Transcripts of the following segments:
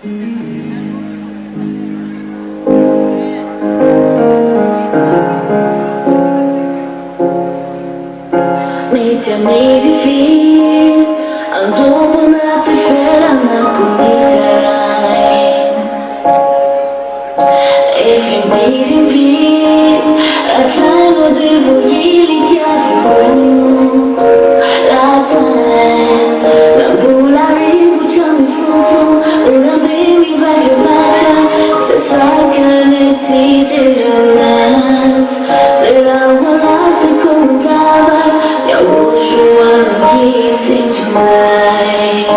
Media made feel ang lobo natin fela na kumitaray. If you made him feel at time no devil really carry go la time la bula rivu chami fufu ora baby vaja se sakaneti teranas lera wala se kumutava Yahhoshua no hisi tonight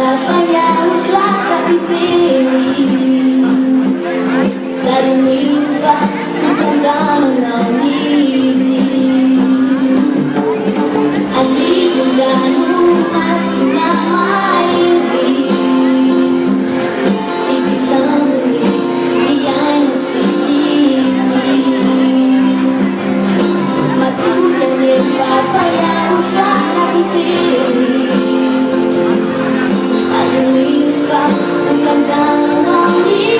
Papa YAHOSHUAH capiteli Salimifa kutazama na unidi Alipunganu asina maili Ibizamuni biyana tikiti Matuta ne Papa YAHOSHUAH capiteli Salimifa kutazama na unidi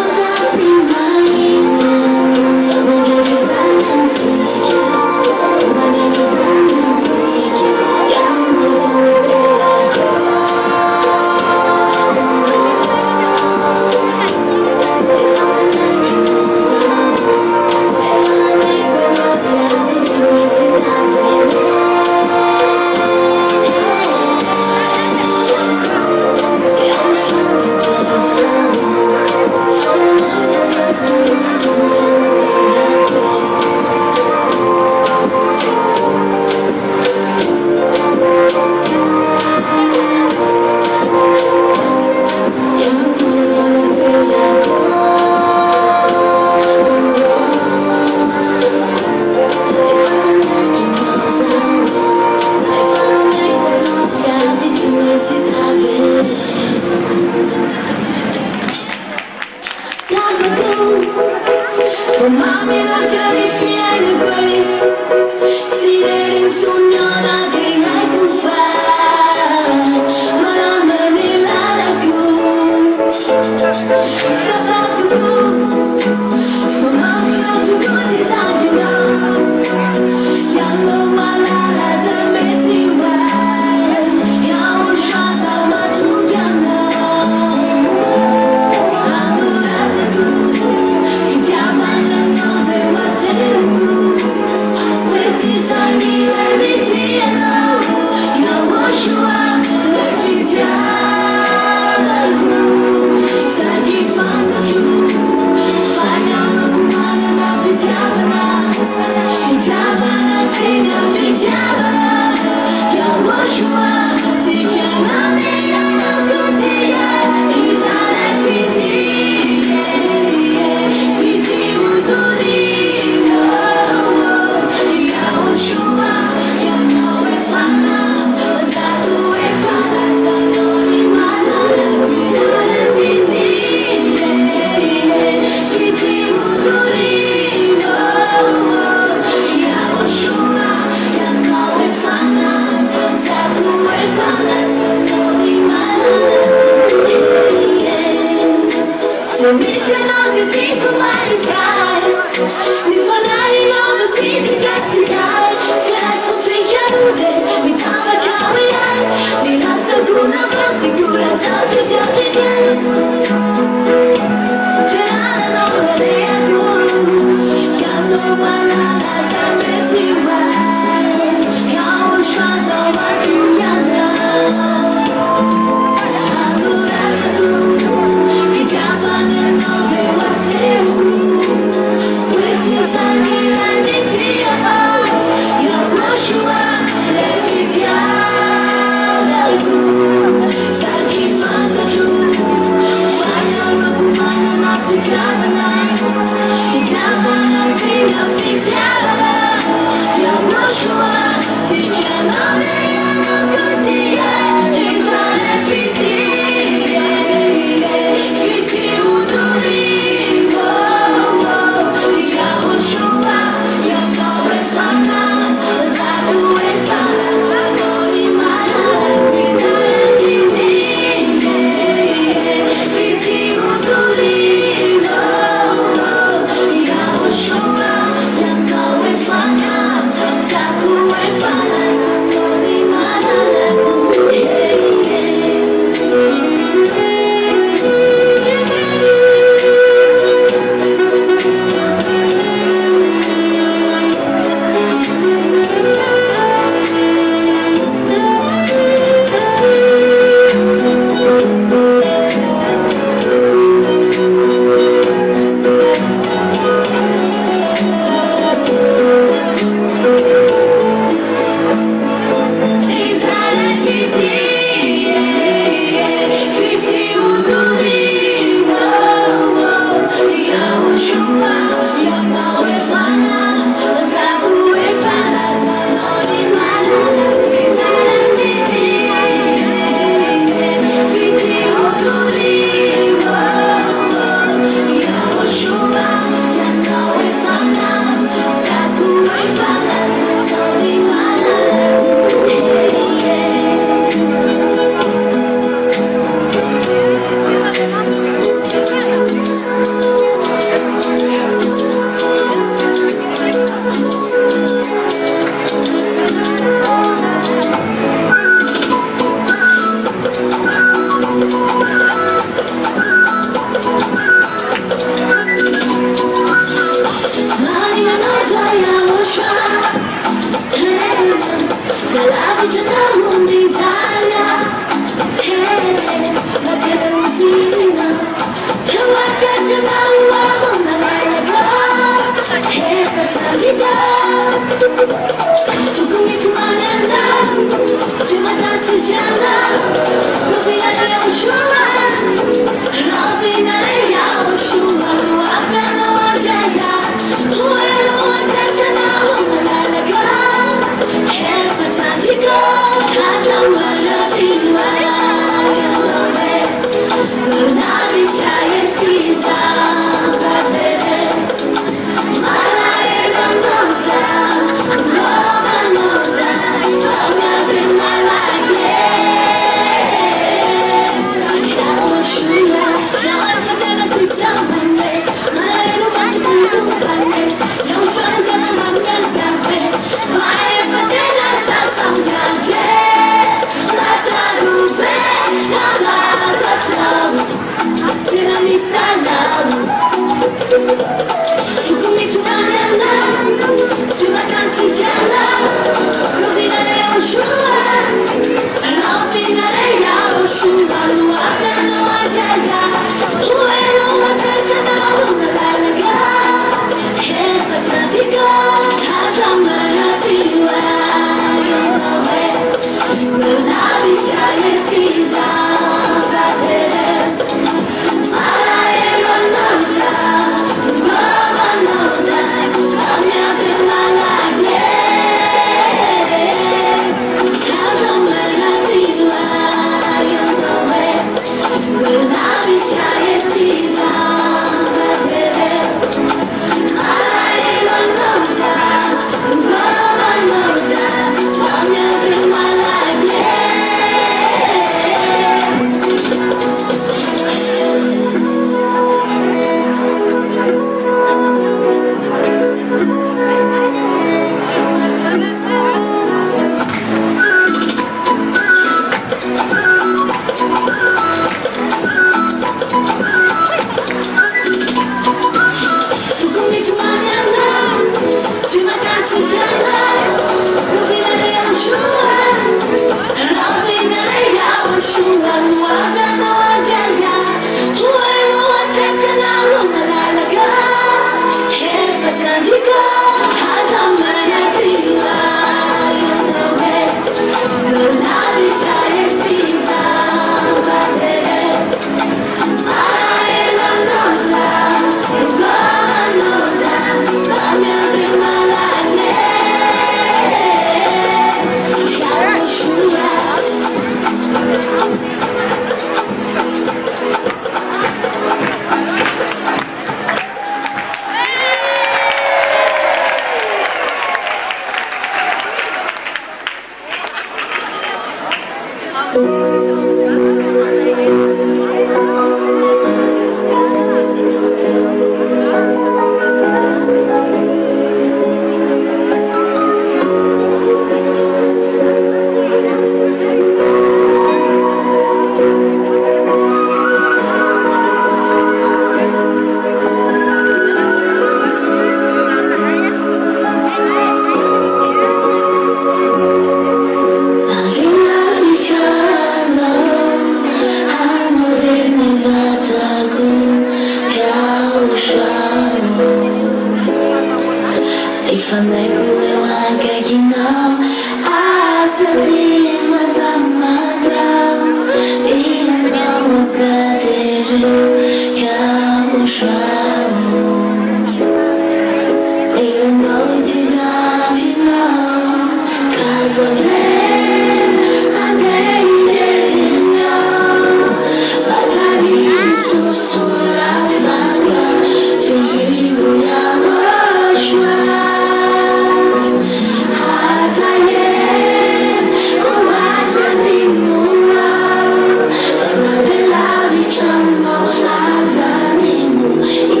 Thank you.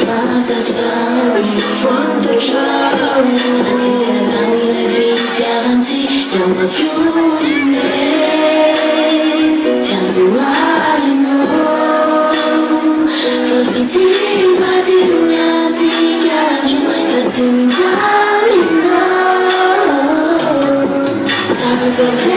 放在这，放在这，放弃下让你比较放弃，要我负你，假如爱我，放飞机把几秒几个钟，把情话里弄，看随便。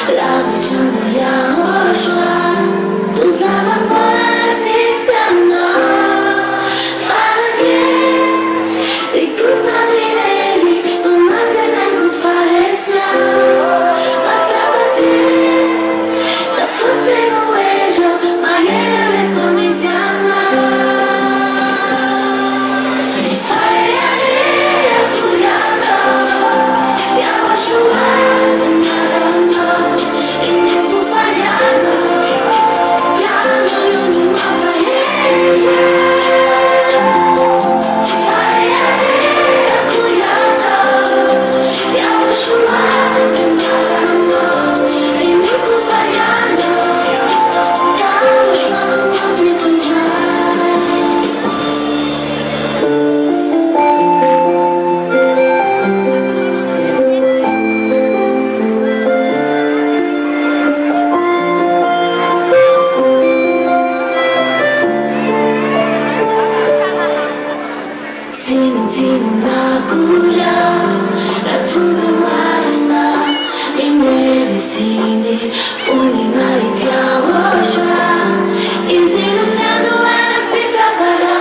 La vicenda Yahhoshua, tu slava buona siamo, fare di ricusami leggi, non te ne fare siamo, ma sapete, la fine uejo, ma ieri fammi siamo. Sino na cura, la tua guarda, i medicini, funi na Yahhoshua, insieme freddo e non si fa fare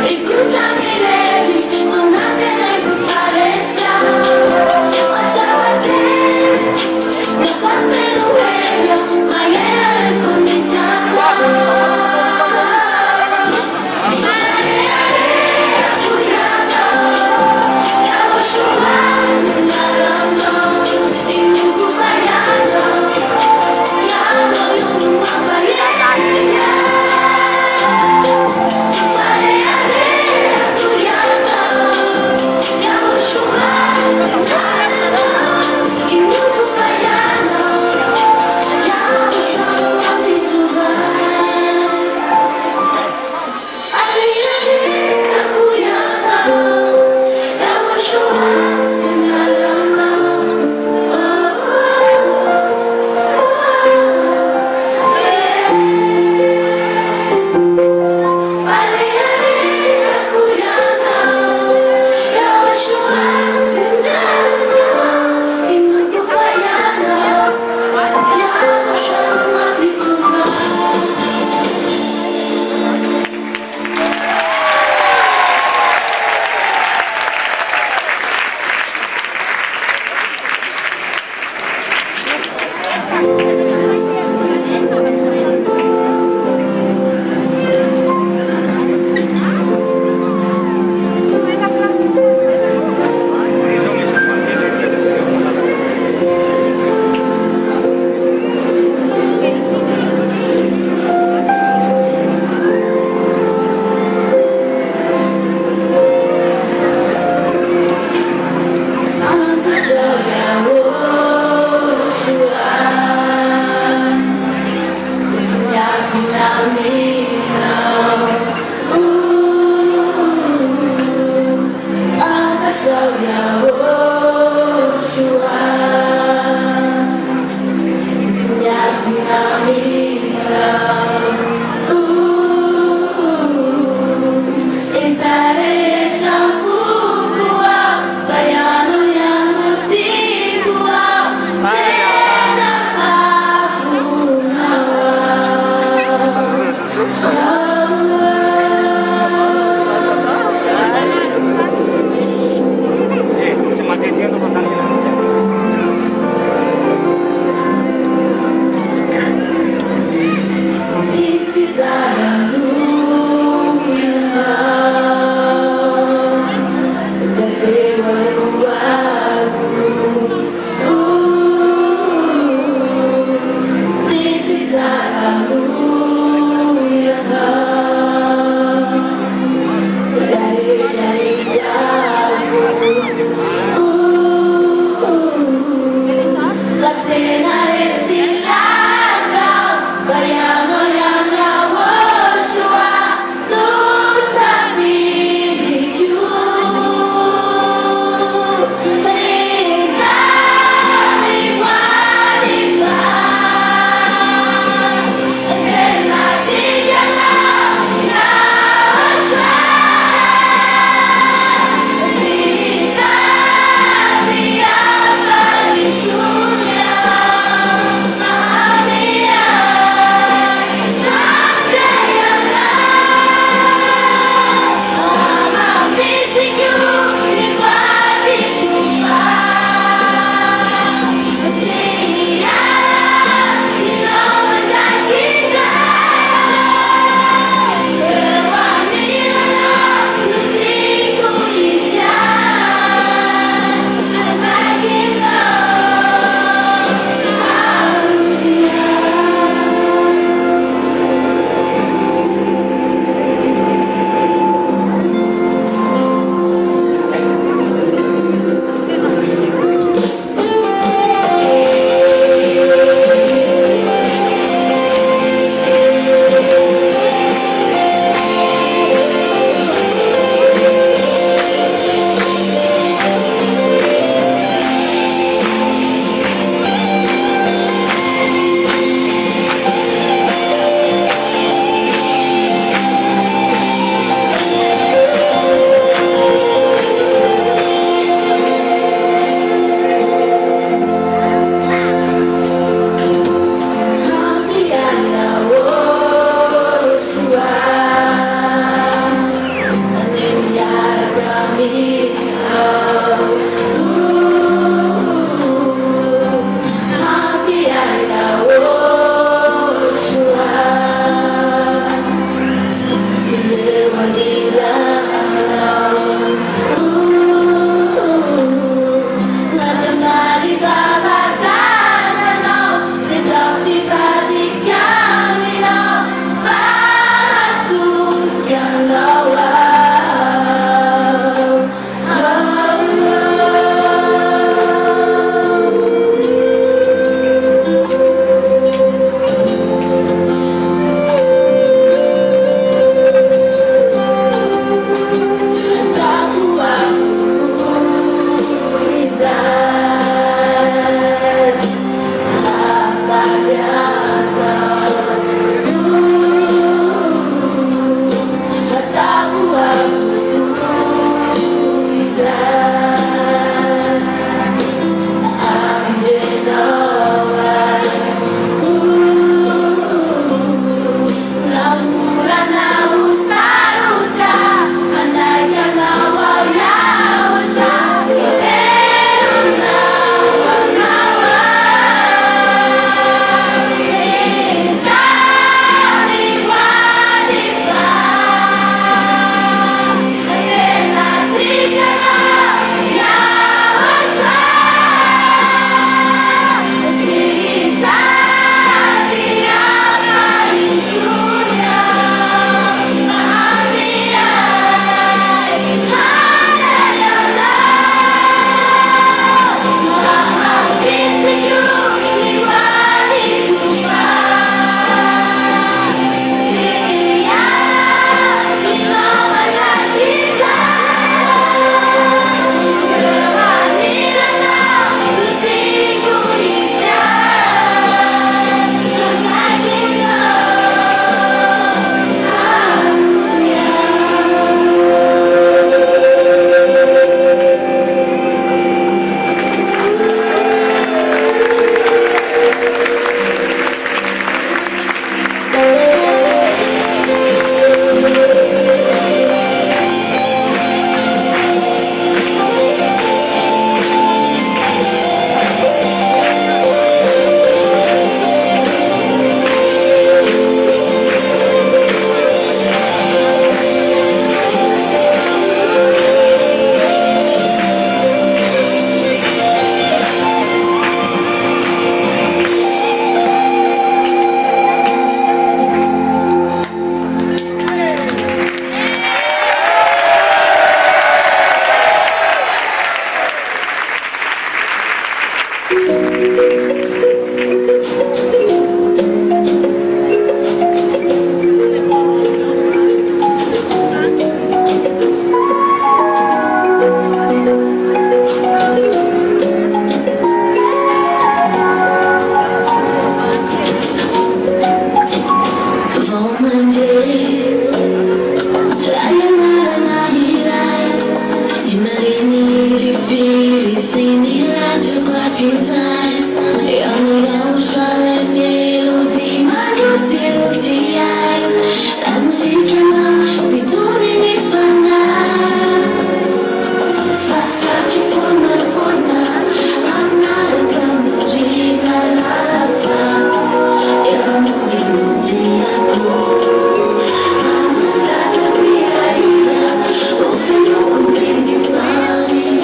e cosa mi leggi, non te ne puoi fare siamo, ma sapete, non fa meno quello, ma ieri fammi siamo. Yahhoshua.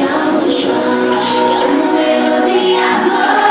Yahoshua, Yahoshua,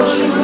YAHOSHUAH.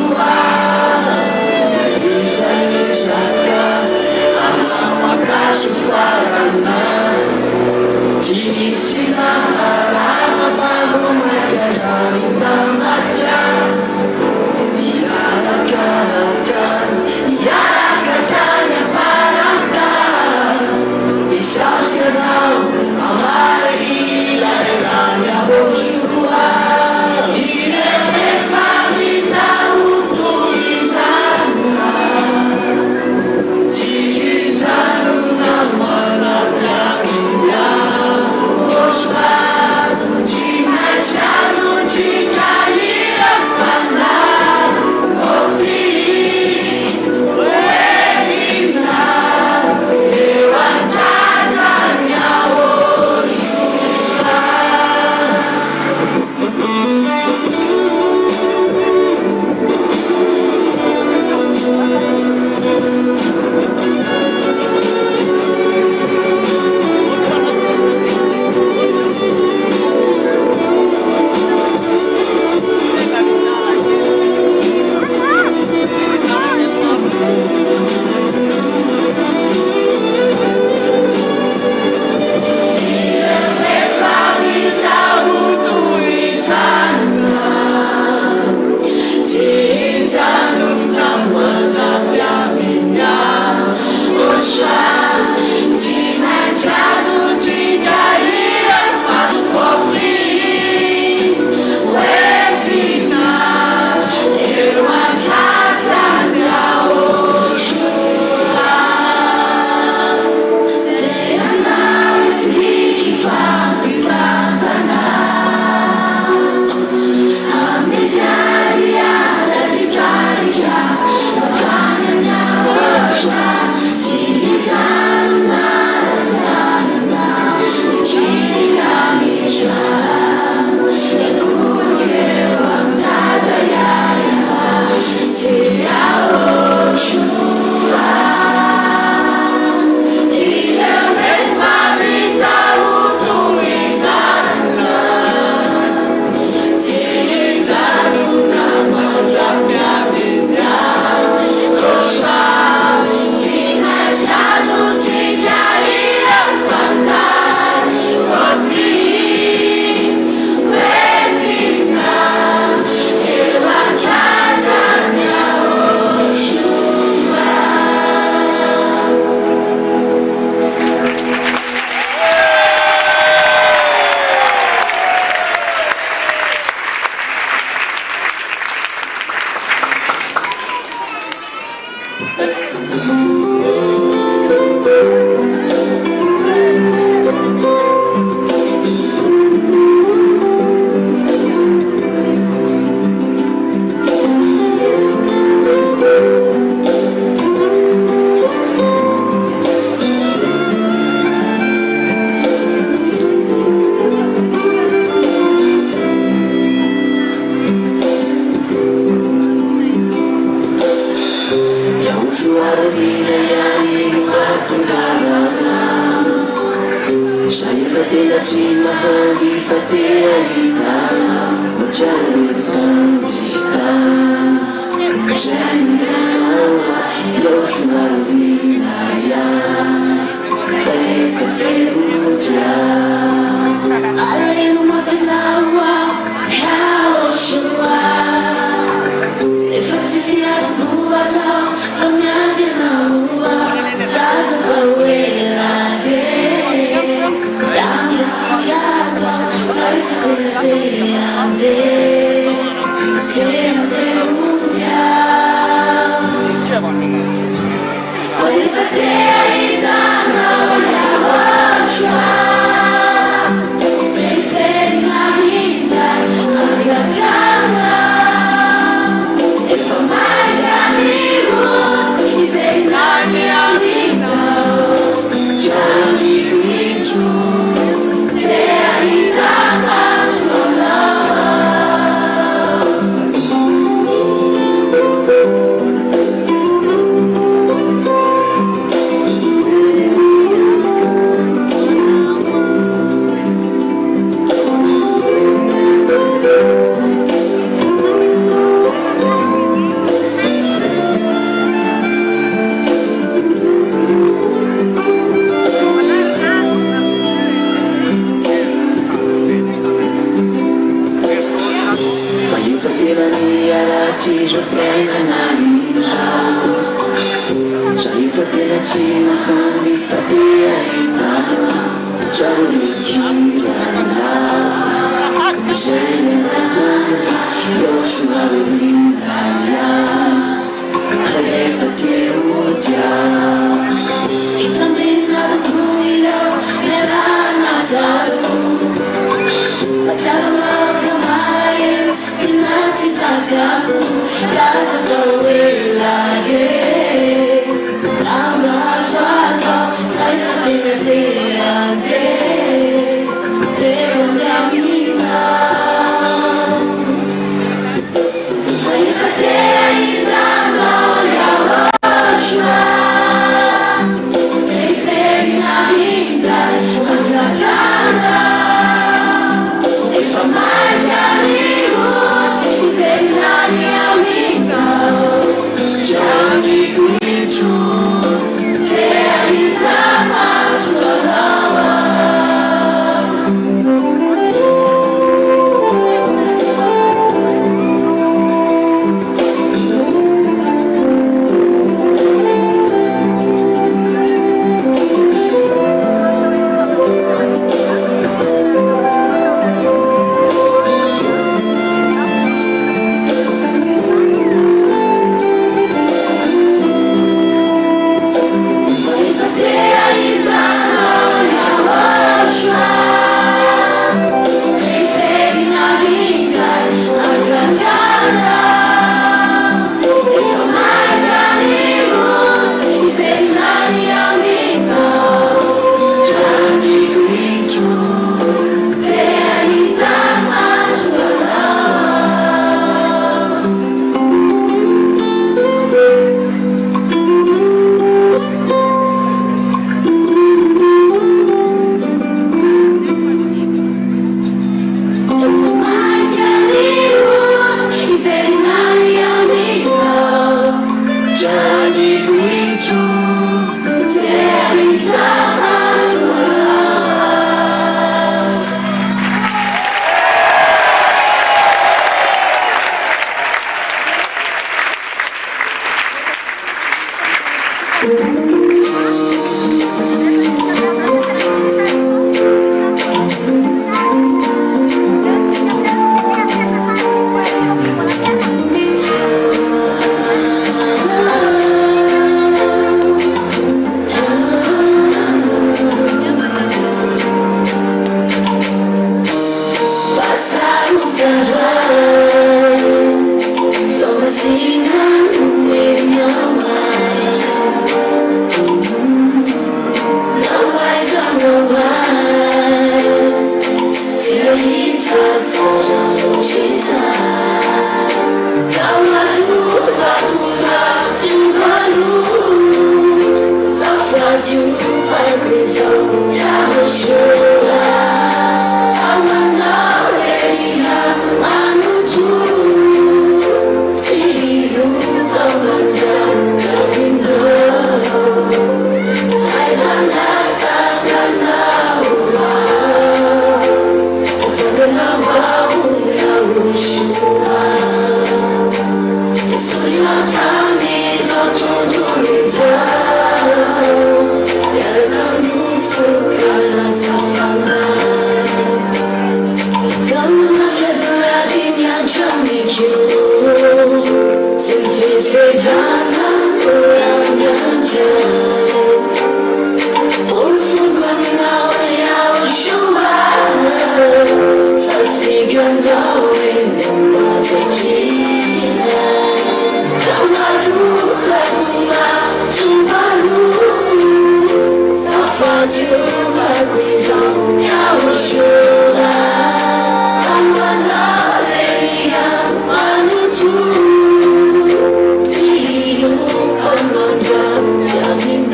Yamin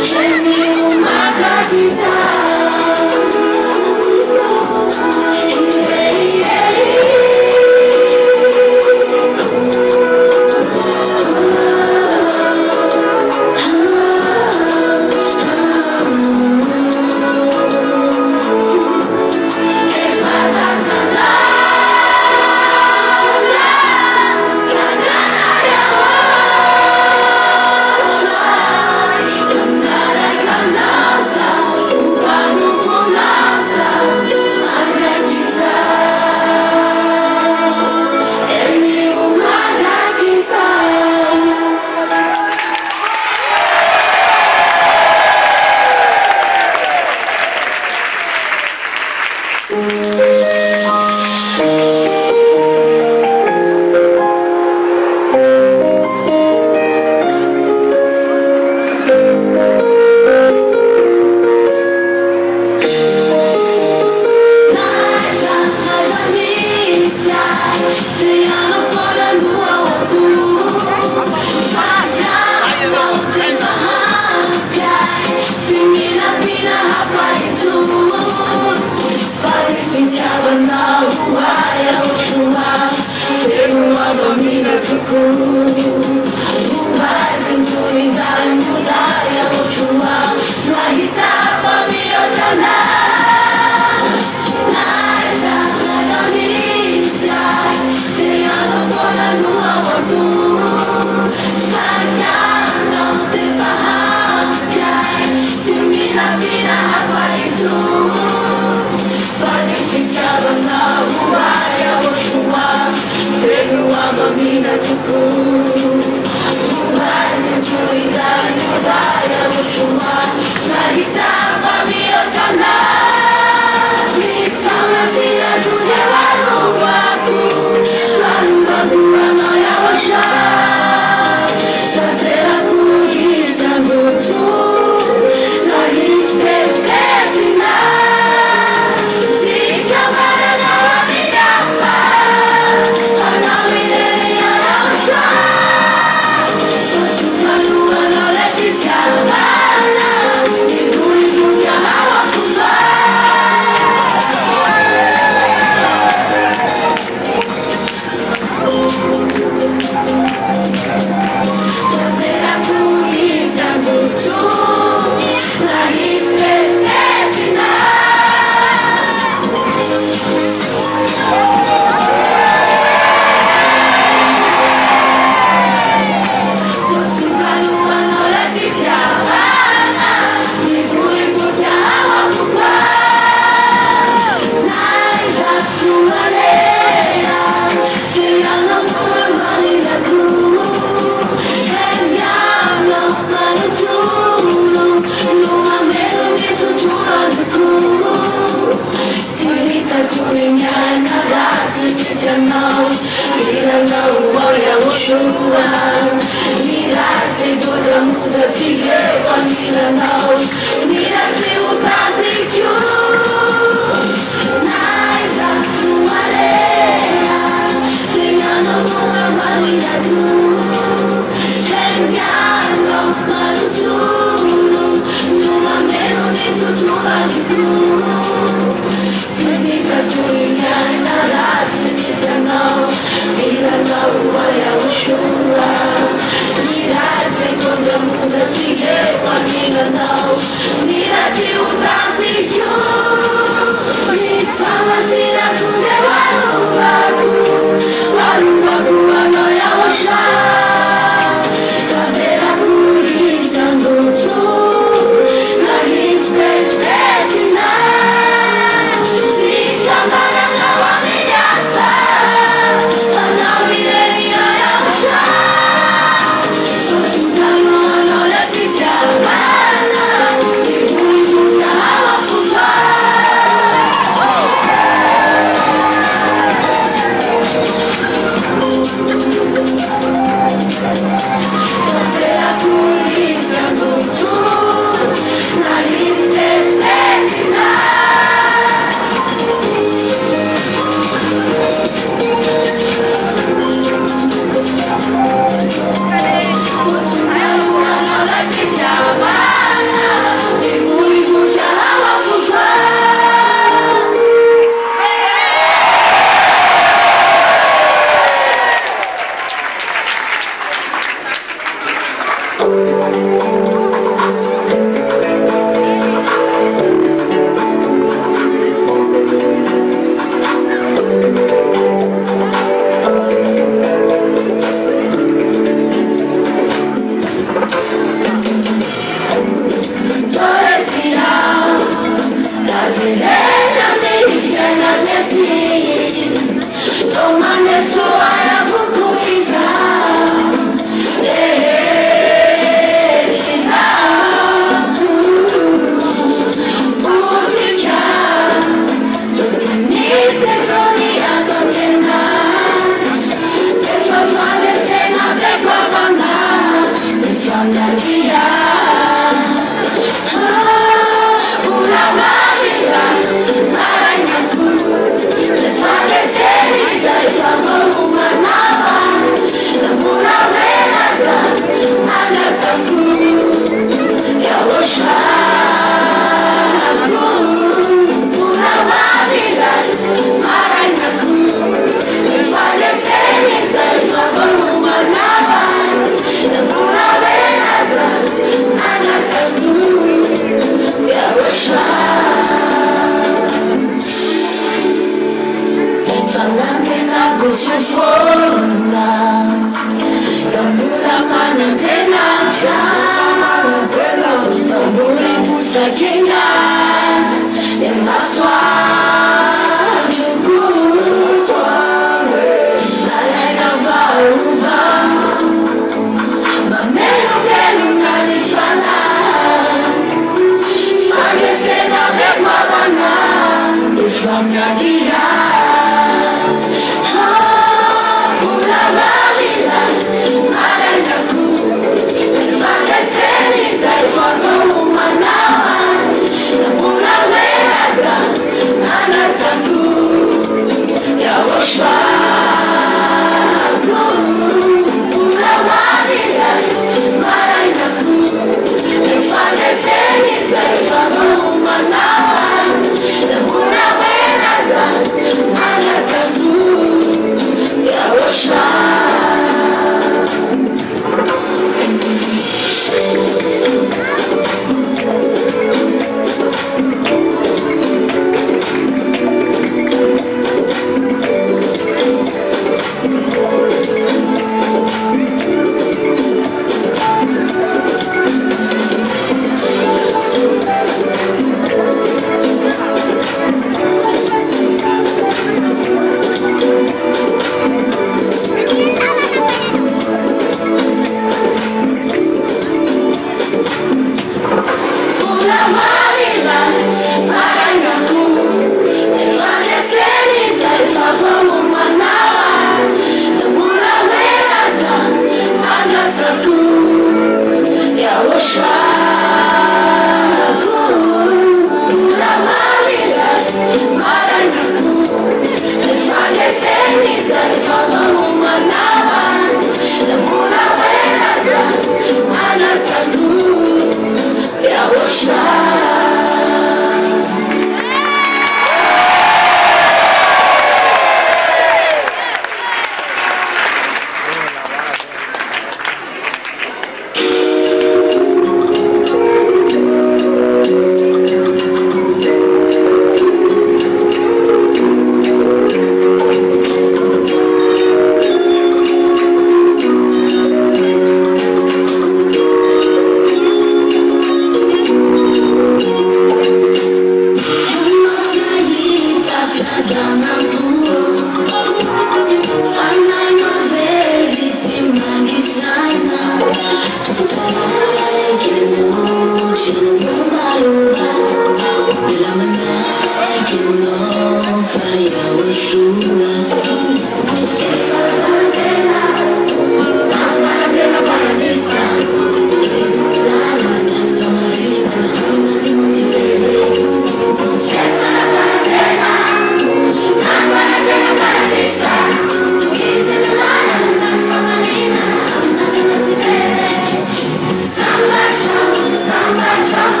Samba,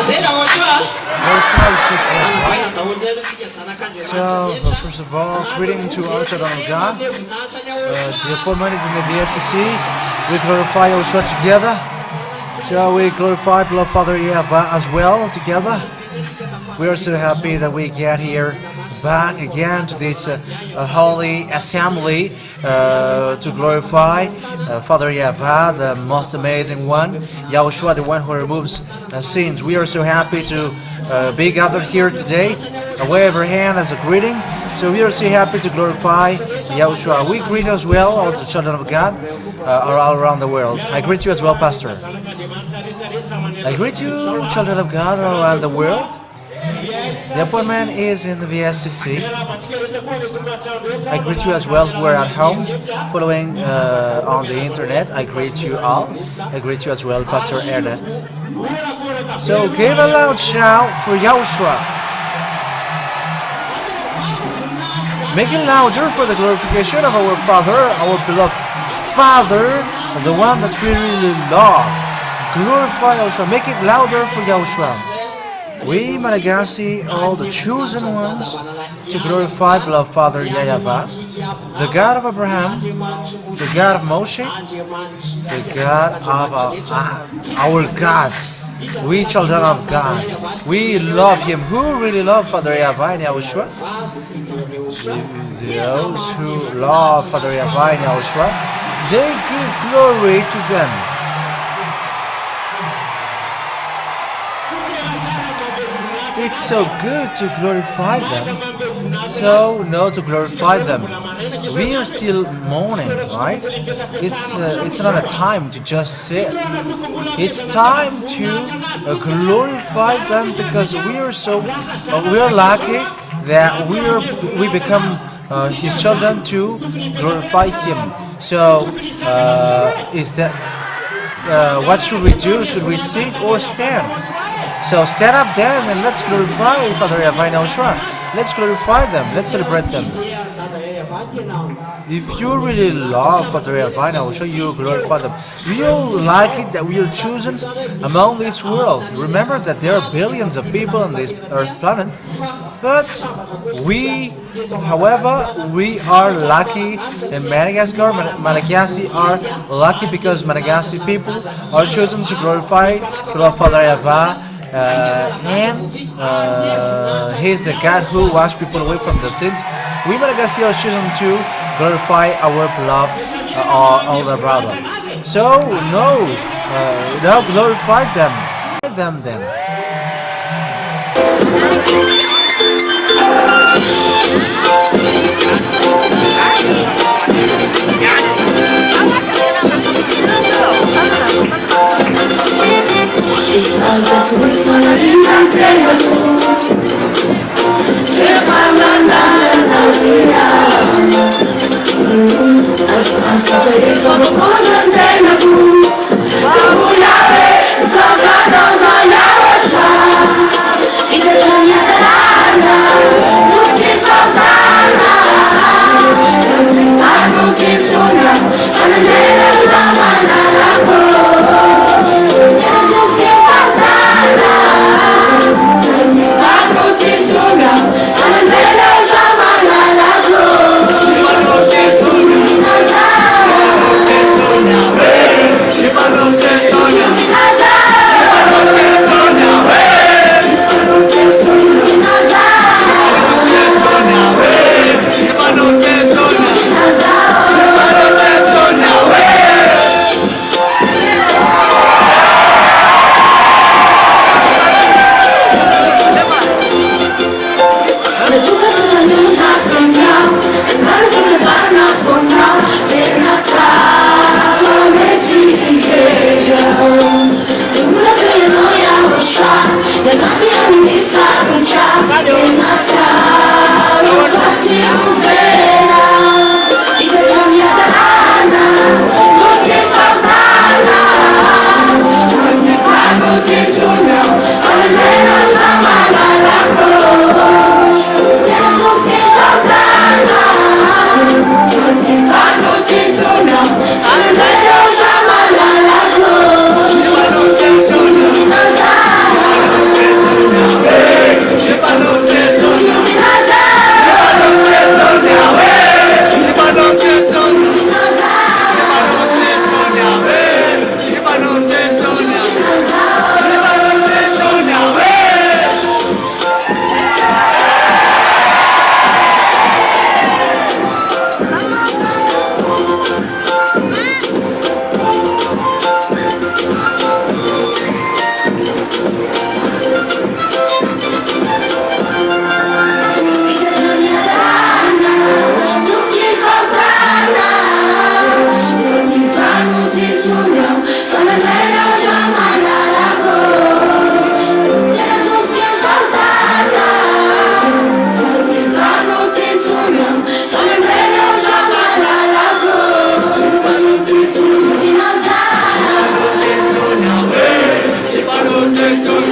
YAHOSHUAH is so close. So, first of all, greeting to our children of God. The appointment is in the VSCC. We glorify YAHOSHUAH together. So we glorify beloved Father Yahweh as well together. We are so happy that we get here back again to this holy assembly to glorify Father Yahweh, the most amazing one, YAHOSHUAH, the one who removes sins. We are so happy to be gathered here today. I wave our hand as a greeting. So we are so happy to glorify YAHOSHUAH. We greet as well all the children of God all around the world. I greet you as well, Pastor. I greet you, children of God all around the world. The appointment is in the VSCC. I greet you as well who are at home, following on the internet. I greet you all. I greet you as well, Pastor Ernest. So give a loud shout for YAHOSHUAH. Make it louder for the glorification of our Father, our beloved Father, the one that we really love. Glorify YAHOSHUAH. Make it louder for YAHOSHUAH. We, Malagasy, are all the chosen ones to glorify beloved Father Yahweh, the God of Abraham, the God of Moshe, the God of our God. We children of God, we love Him. Who really love Father Yahweh and YAHOSHUAH? Those who love Father Yahweh and YAHOSHUAH, they give glory to them. It's so good to glorify them. So, no, to glorify them. We are still mourning, right? It's not a time to just sit. It's time to glorify them because we are lucky that we become His children to glorify Him. So, what should we do? Should we sit or stand? So stand up then and let's glorify Father Yahweh and YAHOSHUAH. Let's glorify them. Let's celebrate them. If you really love Father Yahweh and YAHOSHUAH, you glorify them. We all like it that we are chosen among this world. Remember that there are billions of people on this earth planet. But however, we are lucky in Madagascar. Malagasy are lucky because Malagasy people are chosen to glorify Father Yahweh. He's the God who washed people away from their sins. We Malagasy are chosen to glorify our beloved older brother. So now glorify them then. Nazawa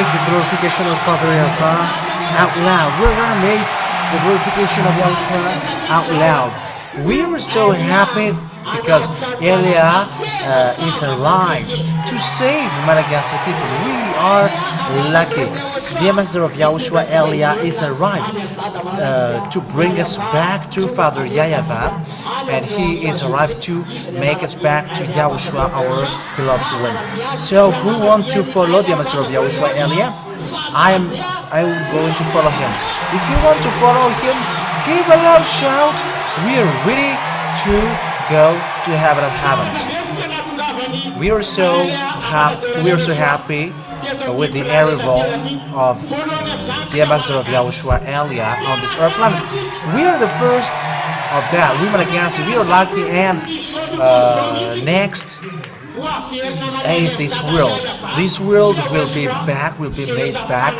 make the glorification of Father Yahweh out loud. We're gonna make the glorification of Yahushua out loud. We were so happy because Elia is alive to save Madagascar people. We are lucky. The ambassador of Yahushua, Elia, is arrived to bring us back to Father Yahweh, and he is arrived to make us back to Yahushua, our beloved one. So who want to follow the ambassador of Yahushua, Elia? I'm going to follow him. If you want to follow him, give a loud shout. We are ready to go to heaven of heavens. We are so happy with the arrival of the ambassador of Yahushua, Elia, on this earth planet. We are the first of that. We Madagascar, we are lucky, and next is this world. This world will be made back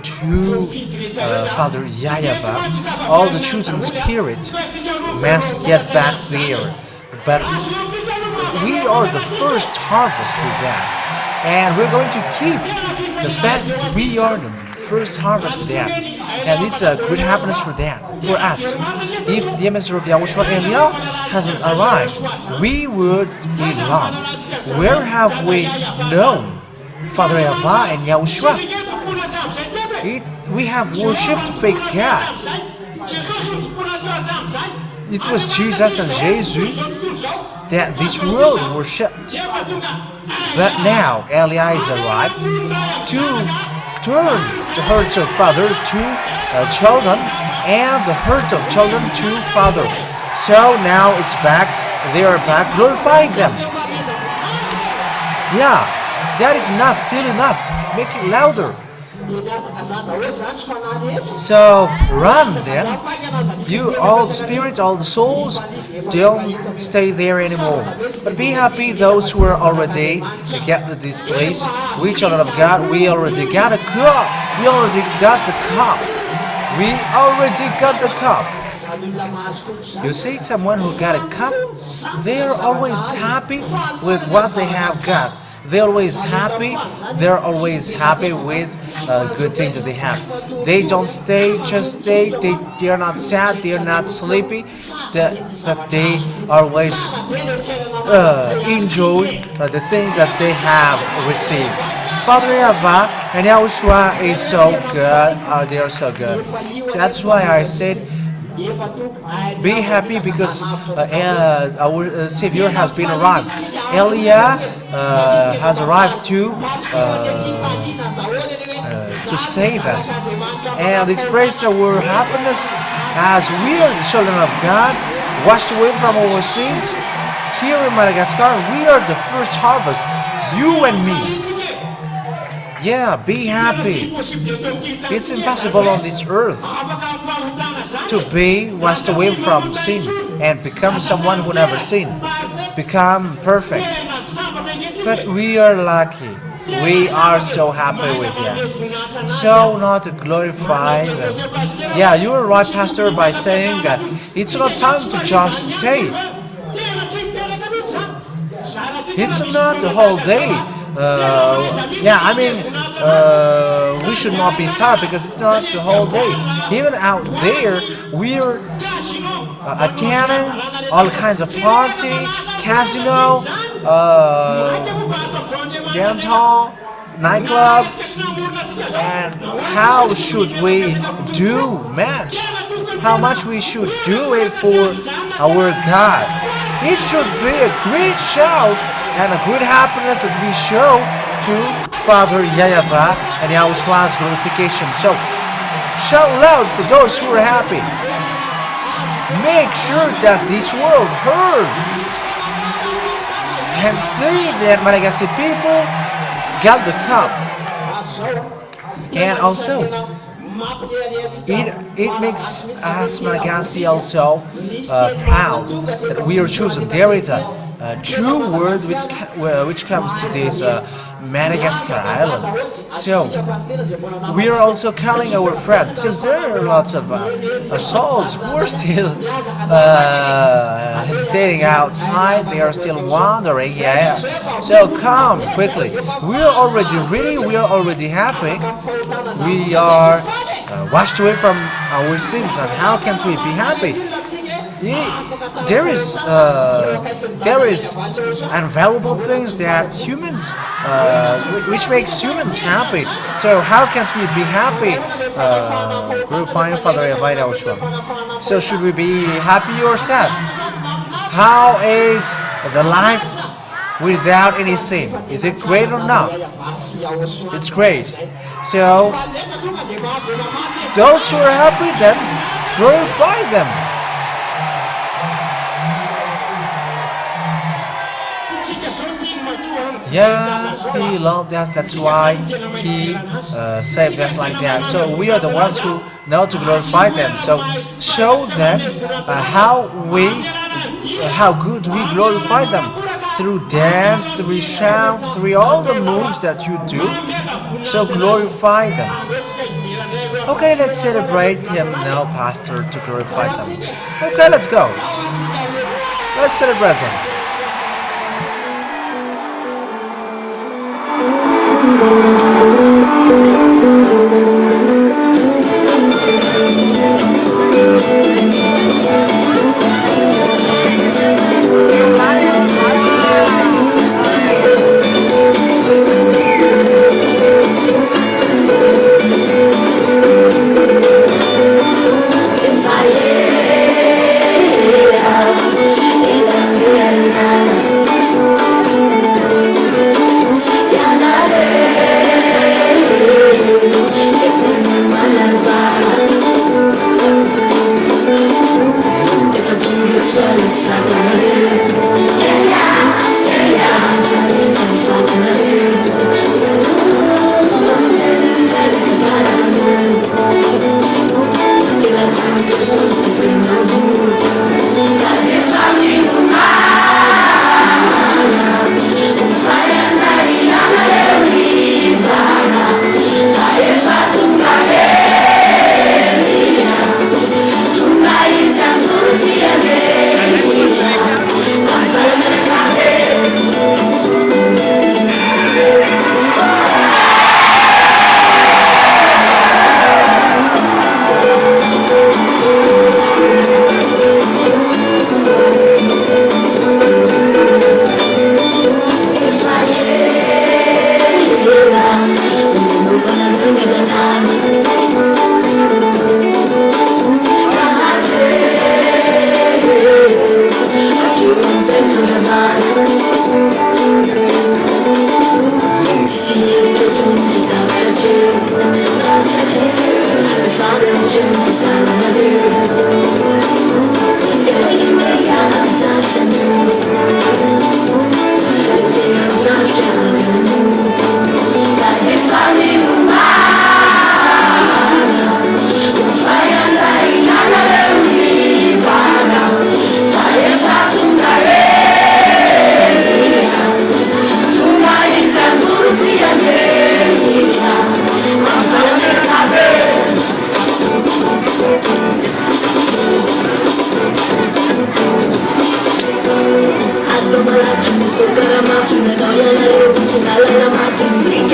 to Father Yahweh. All the children's spirit must get back there. But we are the first harvest with that. And we're going to keep the fact that we are the first harvest with that. And it's a great happiness for that, for us. If the ambassador of Yahushua Elia hasn't arrived, we would be lost. Where have we known Father Yahweh and Yahushua? We have worshipped fake God. It was Jesus and Jesus that this world worshipped. But now Elia is arrived to turn the hearts of father to children, and the heart of children to father. So now it's back. They are back, glorifying them. Yeah, that is not still enough. Make it louder. So run then. You, all the spirits, all the souls, don't stay there anymore. But be happy those who are already get to this place. We children of God, we already got a cup. We already got the cup. We already got the cup. You see someone who got a cup, they're always happy with what they have got. They're always happy. They're always happy with good things that they have. They don't just stay. They are not sad. They are not sleepy. But they always enjoy the things that they have received. Father Yahweh and Yahushua is so good. They are so good. So that's why I said, be happy because our Savior has been arrived. Elia has arrived to save us and express our happiness as we are the children of God, washed away from our sins. Here in Madagascar, we are the first harvest, you and me. Yeah, be happy. It's impossible on this earth to be washed away from sin and become someone who never sinned, become perfect. But we are lucky. We are so happy with that. So not to glorify them. Yeah, you are right, Pastor, by saying that it's not time to just stay. It's not the whole day. We should not be tired because it's not the whole day. Even out there, we're attending all kinds of party, casino, dance hall, nightclub. And how should we do match? How much we should do it for our God? It should be a great shout and a good happiness that we show to Father Yahweh and Yahoshua's glorification. So, shout loud for those who are happy. Make sure that this world heard and see that Madagascar people got the cup. And also, it makes us Madagascar also proud that we are chosen. There is a true word which comes to this Madagascar Island. So we are also calling our friends because there are lots of souls who are still hesitating outside. They are still wandering. Yeah. So come quickly. We are already ready. We are already happy. We are washed away from our sins. And how can we be happy? There is invaluable things that humans, which makes humans happy. So how can't we be happy? Glorifying Father YAHOSHUAH. So should we be happy or sad? How is the life without any sin? Is it great or not? It's great. So those who are happy, then glorify them. Yeah, he loved us. That's why he saved us like that. So we are the ones who know to glorify them. So show them how good we glorify them through dance, through shout, through all the moves that you do. So glorify them. Okay, let's celebrate him now, Pastor, to glorify them. Okay, let's go. Let's celebrate them. Tunga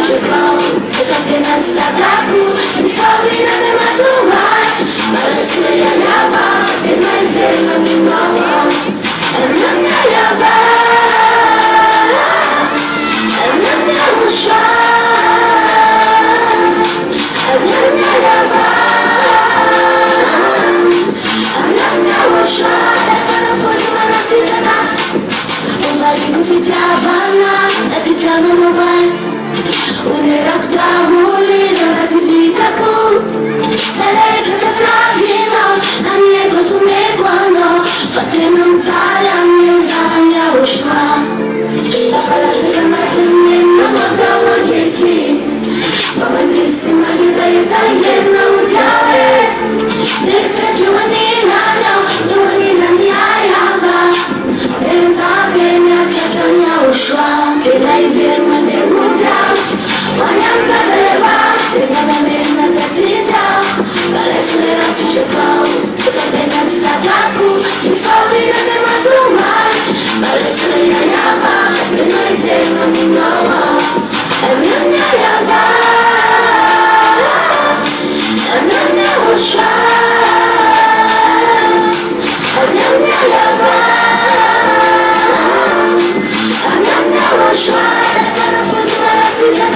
chegou, eu cantei na Sataku, me falei na Sematumai, Yahhoshua Yahava, e não veio na minha mão, é na minha Yahava, é na minha Yahhoshua, é na minha Yahava, é na minha Yahhoshua, telefone foi uma nascida. Vale kufitavana, atitana no vai. Unerakta ruli, dorati vitaku. Saleja tatavino, anie kosume quando. Fatema mtala, meza Yahhoshua. Shakala sekamate nena, mafrawa jeji. Mama nirsi magita yeta yena mutawe. Nirta juwanina, juwanina nyayava. Yahhoshua, till I feel my deruta. When I'm Kadeva, take my name as a teacher. But I swear I see you go. If I think I'm Sataku, if I win as a Matuma. But I swear I have a, you know if they let me know. And then I have a, and then Yahhoshua. And then I have a. Yahhoshua, telefone foi uma nascida.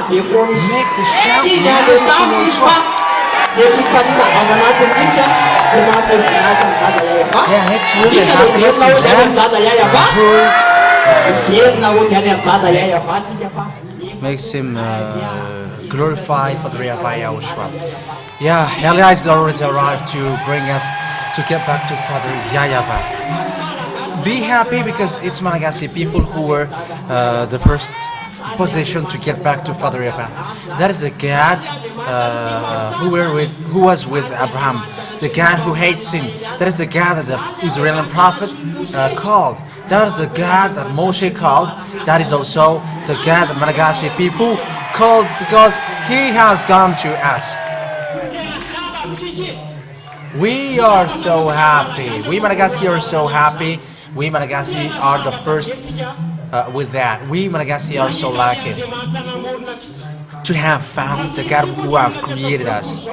Make the shout loud for Yeah, it's really happy. Makes him glorify for the Yahhoshua. Yeah, Elias has already arrived to bring us to get back to Father Yahava. Be happy because it's Malagasy people who were the first position to get back to Father Yahava. That is the God who was with Abraham, the God who hates sin. That is the God that the Israeli prophet called. That is the God that Moshe called. That is also the God that Malagasy people called because He has gone to us. We are so happy. We Malagasy are so happy. We Malagasy are the first with that. We Malagasy are so lucky to have found the God who have created us.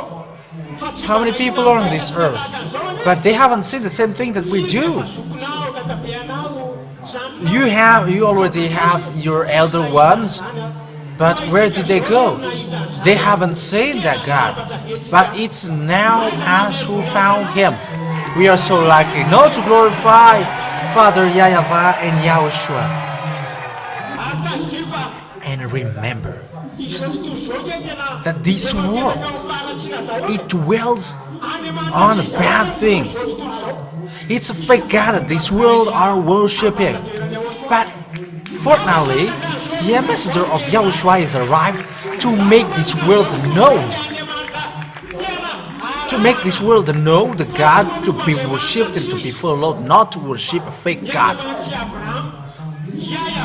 How many people are on this earth? But they haven't seen the same thing that we do. You already have your elder ones, but where did they go? They haven't seen that God. But it's now us who found Him. We are so lucky not to glorify Father Yahava and Yahhoshua. And remember that this world, it dwells on a bad thing. It's a fake God that this world are worshipping. But fortunately, the ambassador of Yahhoshua has arrived to make this world known. To make this world know the God to be worshipped and to be followed, not to worship a fake God.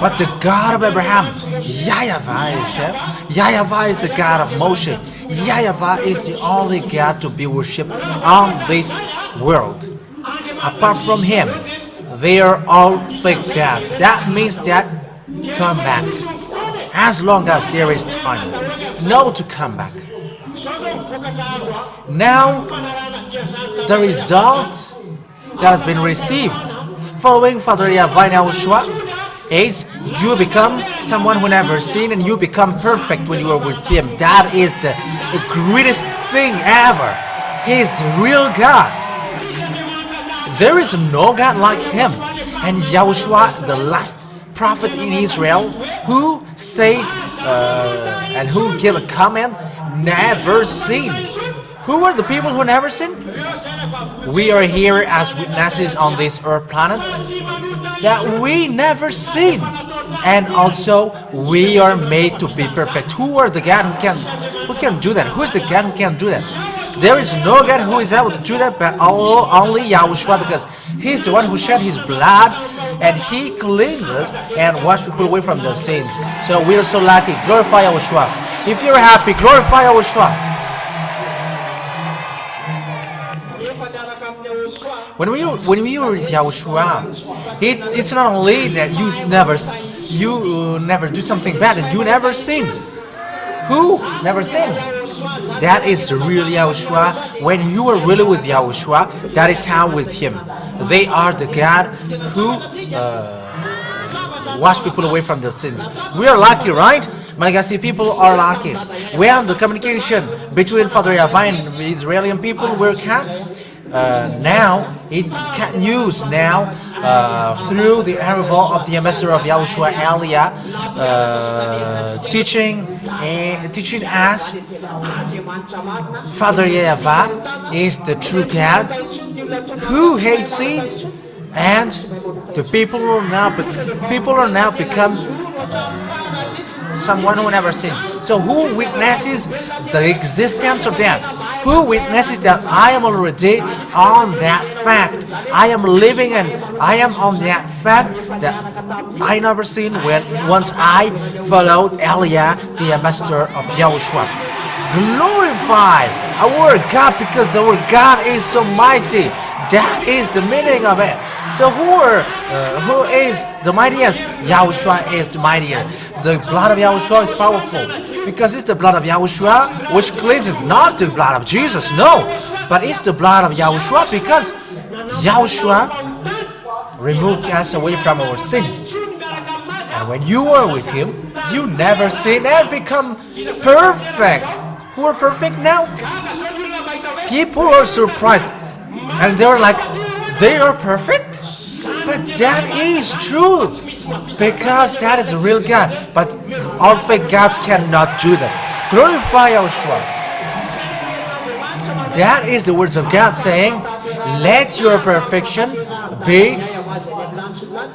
But the God of Abraham, Yahava is Him. Yahava is the God of Moshe. Yahava is the only God to be worshipped on this world. Apart from Him, they are all fake gods. That means that come back. as long as there is time. No to come back. Now, the result that has been received following Father YAHOSHUAH is you become someone who never sinned, and you become perfect when you are with Him. That is the greatest thing ever. He is the real God. There is no God like Him. And YAHOSHUAH, the last prophet in Israel, who said and who gave a comment, never sinned. Who are the people who never sinned? We are here as witnesses on this earth planet that we never sin, and also we are made to be perfect. Who are the God who can do that? Who is the God who can do that? There is no God who is able to do that, but only YAHOSHUAH, because He's the one who shed His blood and He cleanses and washes people away from their sins. So we are so lucky. Glorify YAHOSHUAH. If you're happy, glorify YAHOSHUAH. When we are with YAHOSHUAH, it's not only that you never do something bad and you never sin. Who never sin? That is the real YAHOSHUAH. When you are really with YAHOSHUAH, that is how with Him. They are the God who wash people away from their sins. We are lucky, right? Malagasy people are lucky. When the communication between Father YAHOSHUAH and the Israeli people were cut, now it can use now through the arrival of the ambassador of YAHOSHUAH, Elia, teaching us Father YAHOSHUAH is the true God who hates sin, and the people are now become someone who never sinned. So who witnesses the existence of that? Who witnesses that I am already on that fact? I am living and I am on that fact that I never sinned once I followed Elia, the ambassador of YAHOSHUAH. Glorify our God, because our God is so mighty. That is the meaning of it. So who is the mightiest? YAHOSHUAH is the mightier. The blood of YAHOSHUAH is powerful, because it's the blood of YAHOSHUAH which cleanses, not the blood of Jesus, no, but it's the blood of YAHOSHUAH, because YAHOSHUAH removed us away from our sin. And when you are with Him, you never sin and become perfect. Who are perfect now? People are surprised and they're like, they are perfect? But that is true, because that is a real God. But all fake gods cannot do that. Glorify YAHOSHUAH. That is the words of God saying, let your perfection be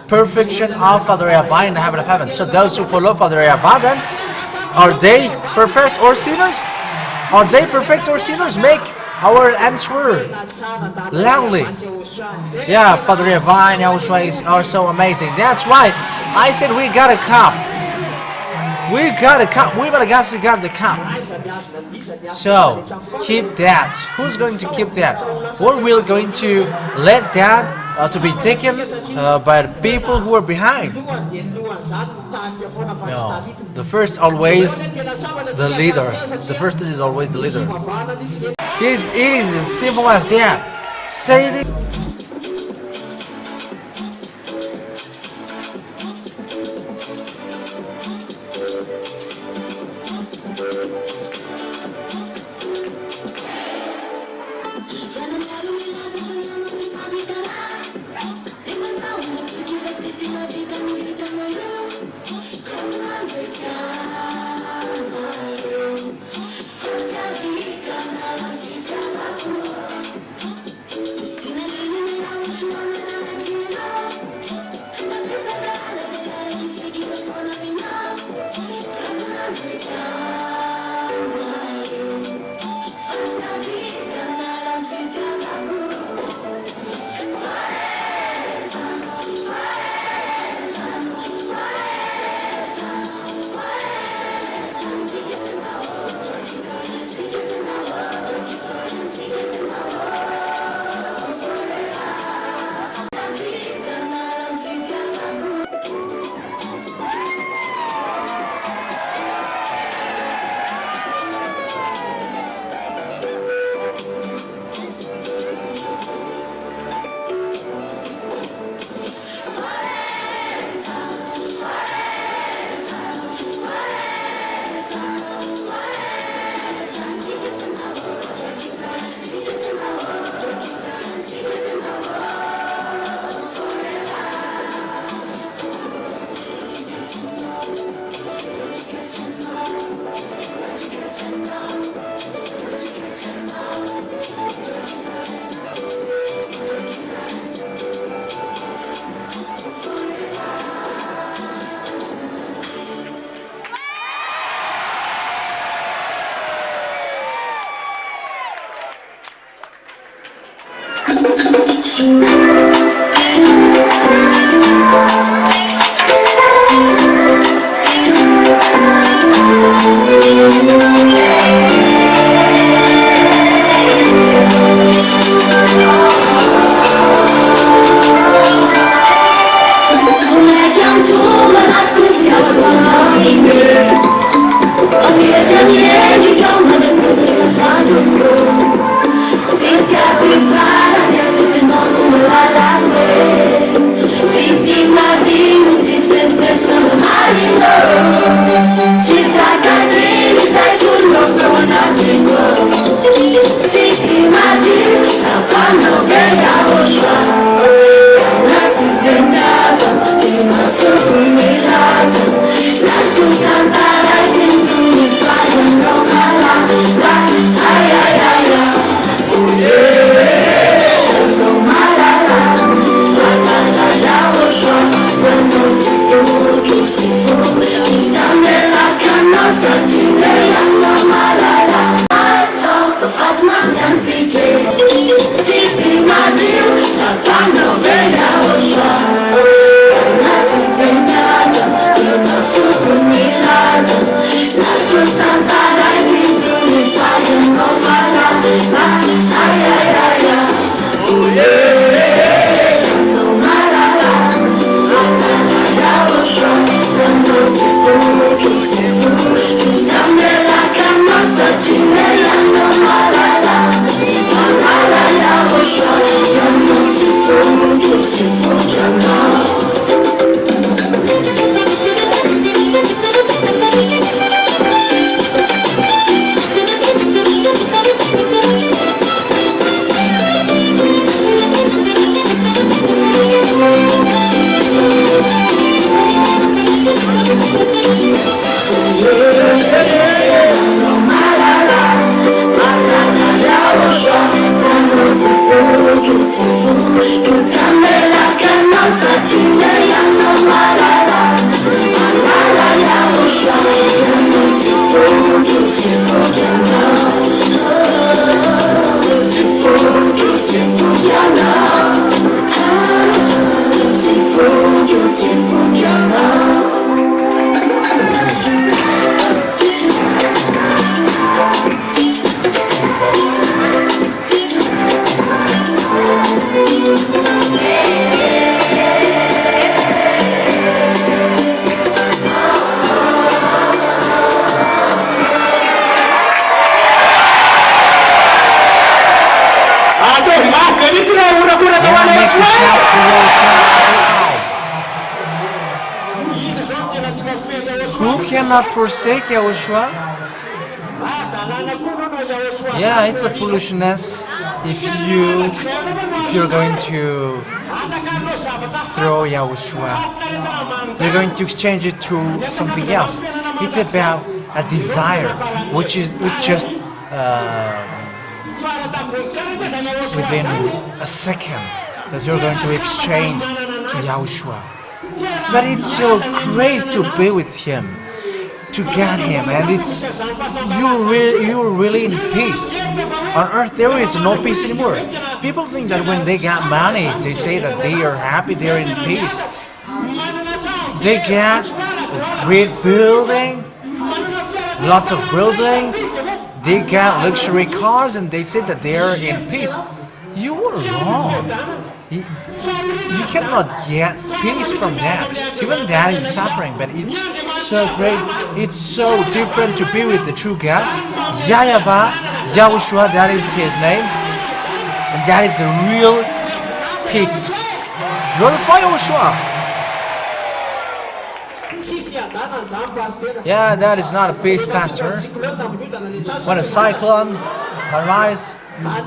perfection of Father YAHOSHUAH in the heaven of heaven. So those who follow Father YAHOSHUAH, then, are they perfect or sinners? Are they perfect or sinners? Make our answer loudly. Yeah, Father YAHOSHUAH and YAHOSHUAH are so amazing. That's why I said we got a cup. We got a cup. We Malagasy got the cup. So keep that. Who's going to keep that? Or we're going to let that to be taken by the people who are behind? No. The first always the leader. The first is always the leader. It is as simple as that. Say it. Who cannot forsake Yahushua? Yeah, it's a foolishness if you're going to throw Yahushua. You're going to exchange it to something else. It's about a desire, which just within a second that you're going to exchange to Yahushua. But it's so great to be with Him, to get Him, and you're really in peace. On earth there is no peace anymore. People think that when they got money, they say that they are happy, they're in peace. They get a great building, lots of buildings, they got luxury cars, and they say that they are in peace. You are wrong. You cannot get peace from that. Even that is suffering, but it's so great. It's so different to be with the true God. Yahhoshua, that is His name. And that is the real peace. Glorify Yahhoshua. Yeah, that is not a peace, Pastor. When a cyclone arises,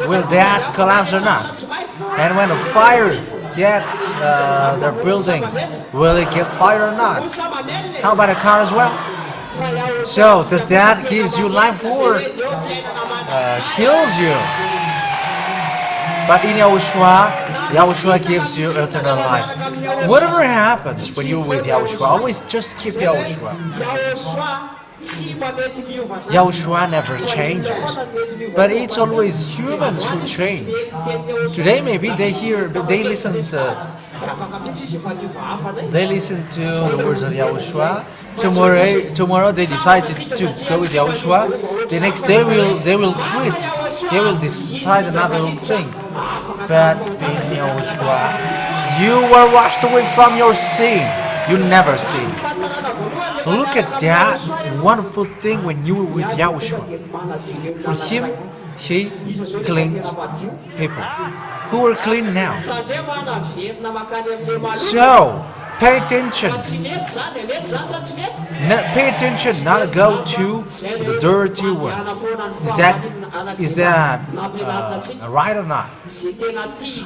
will that collapse or not? And when a fire gets their building, will it get fire or not? How about a car as well? So, does that gives you life or kills you? But in Yahushua gives you eternal life. Whatever happens when you're with Yahushua, always just keep Yahushua. Yahushua never changes, but it's always humans who change. Today maybe they listen to the words of Yahushua. Tomorrow they decided to go with Yahushua. The next day they will quit. They will decide another thing. But in Yahushua, you were washed away from your sin. You never sin. Look at that wonderful thing when you were with Yahushua. For him, he cleans people who are clean now. So, pay attention. Pay attention, not go to the dirty one. Is that right or not?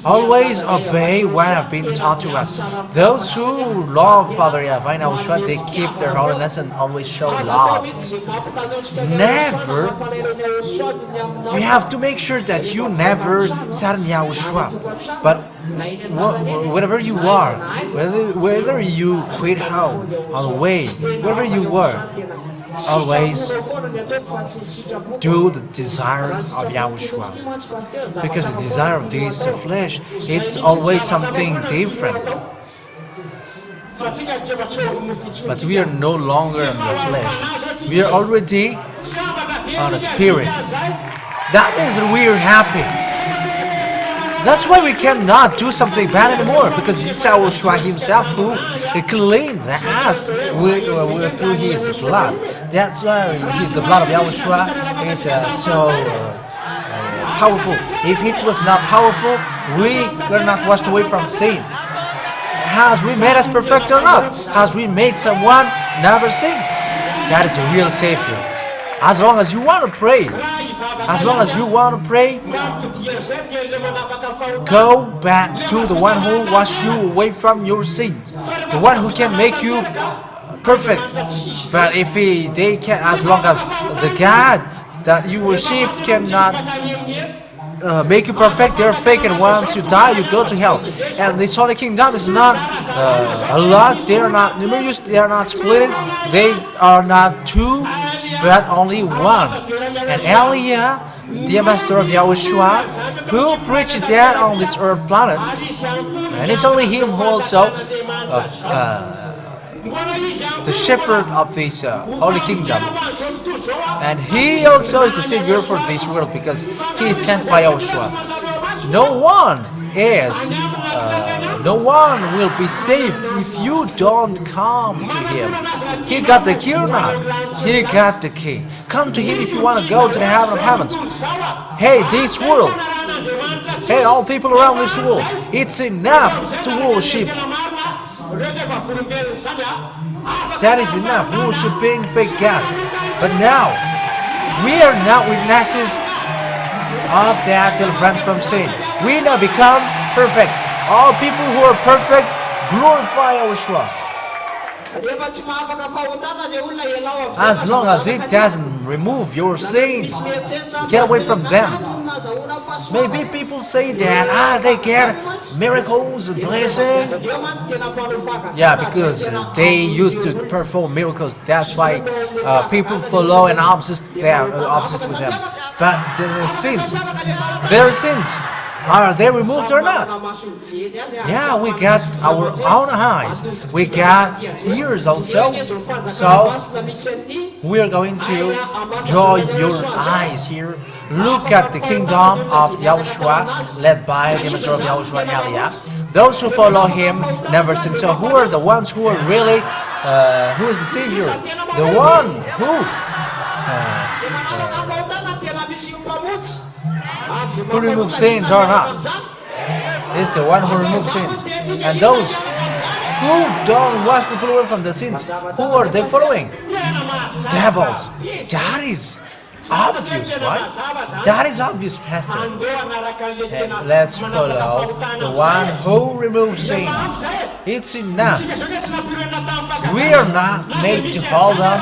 Always obey what have been taught to us. Those who love Father YAHOSHUAH, they keep their holiness and always show love. Never. We have to make sure that you never sadden YAHOSHUAH. But wherever you are, whether you quit home, on the way, wherever you were, always do the desires of YAHOSHUAH. Because the desire of this flesh, it's always something different. But we are no longer in the flesh. We are already on the spirit. That means that we are happy. That's why we cannot do something bad anymore, because it's YAHOSHUAH himself who cleans us through his blood. That's why the blood of YAHOSHUAH is so powerful. If it was not powerful, we were not washed away from sin. Has we made us perfect or not? Has we made someone never sin? That is a real Savior. As long as you want to pray, go back to the one who washed you away from your sins, the one who can make you perfect. But if they can, as long as the God that you worship cannot make you perfect, they're fake, and once you die, you go to hell. And this Holy Kingdom is not a lot. They are not numerous. They are not split. They are not two, but only one. And Eliah, the ambassador of YAHOSHUAH, who preaches that on this earth planet, and it's only him who also the shepherd of this Holy Kingdom, and he also is the Savior for this world, because he is sent by YAHOSHUAH. No one will be saved if you don't come to him. He got the key or not? He got the key. Come to him if you want to go to the heaven of heavens. Hey, this world. Hey, all people around this world. It's enough to worship. That is enough, worshiping fake God. But now, we are not witnesses of that deliverance from sin. We now become perfect. All people who are perfect glorify YAHOSHUAH. As long as it doesn't remove your sins, get away from them. Maybe people say that they get miracles and blessing. Yeah, because they used to perform miracles. That's why people follow and obsessed with them. But the sins, their sins, are they removed or not? Yeah, we got our own eyes. We got ears also. So we are going to draw your eyes here. Look at the kingdom of YAHOSHUAH, led by the ambassador of YAHOSHUAH, Eliah. Those who follow him never sin. So who are the ones who are really, who is the Savior? The one who removes sins or not? Is the one who removes sins. And those who don't wash people away from the sins, who are they following? Devils. That is obvious, right? That is obvious, Pastor. And let's follow the one who removes sin. It's enough. We are not made to hold on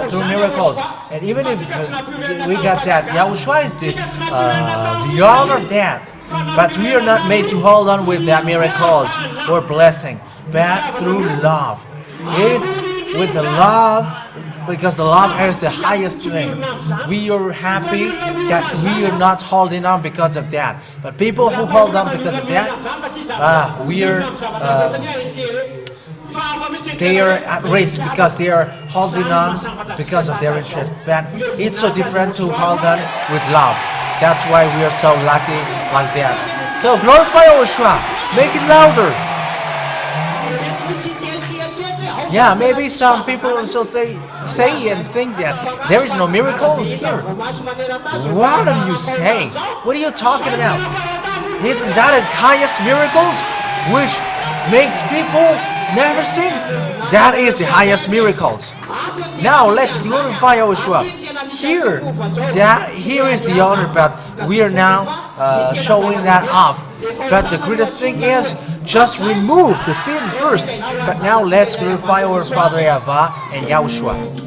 through miracles. And even if we got that, YAHOSHUAH is the owner of that. But we are not made to hold on with that miracles or blessing, but through love. It's with the love because the love is the highest thing. We are happy that we are not holding on because of that. But people who hold on because of that, they are at risk because they are holding on because of their interest. But it's so different to hold on with love. That's why we are so lucky like that. So glorify YAHOSHUAH. Make it louder. Yeah, maybe some people also say and think that there is no miracles here. What are you saying? What are you talking about? Isn't that the highest miracles which makes people never sin? That is the highest miracles. Now let's glorify YAHOSHUAH. Here is the honor, but we are now showing that off. But the greatest thing is just remove the sin first. But now let's glorify our Father Yahweh and YAHOSHUAH.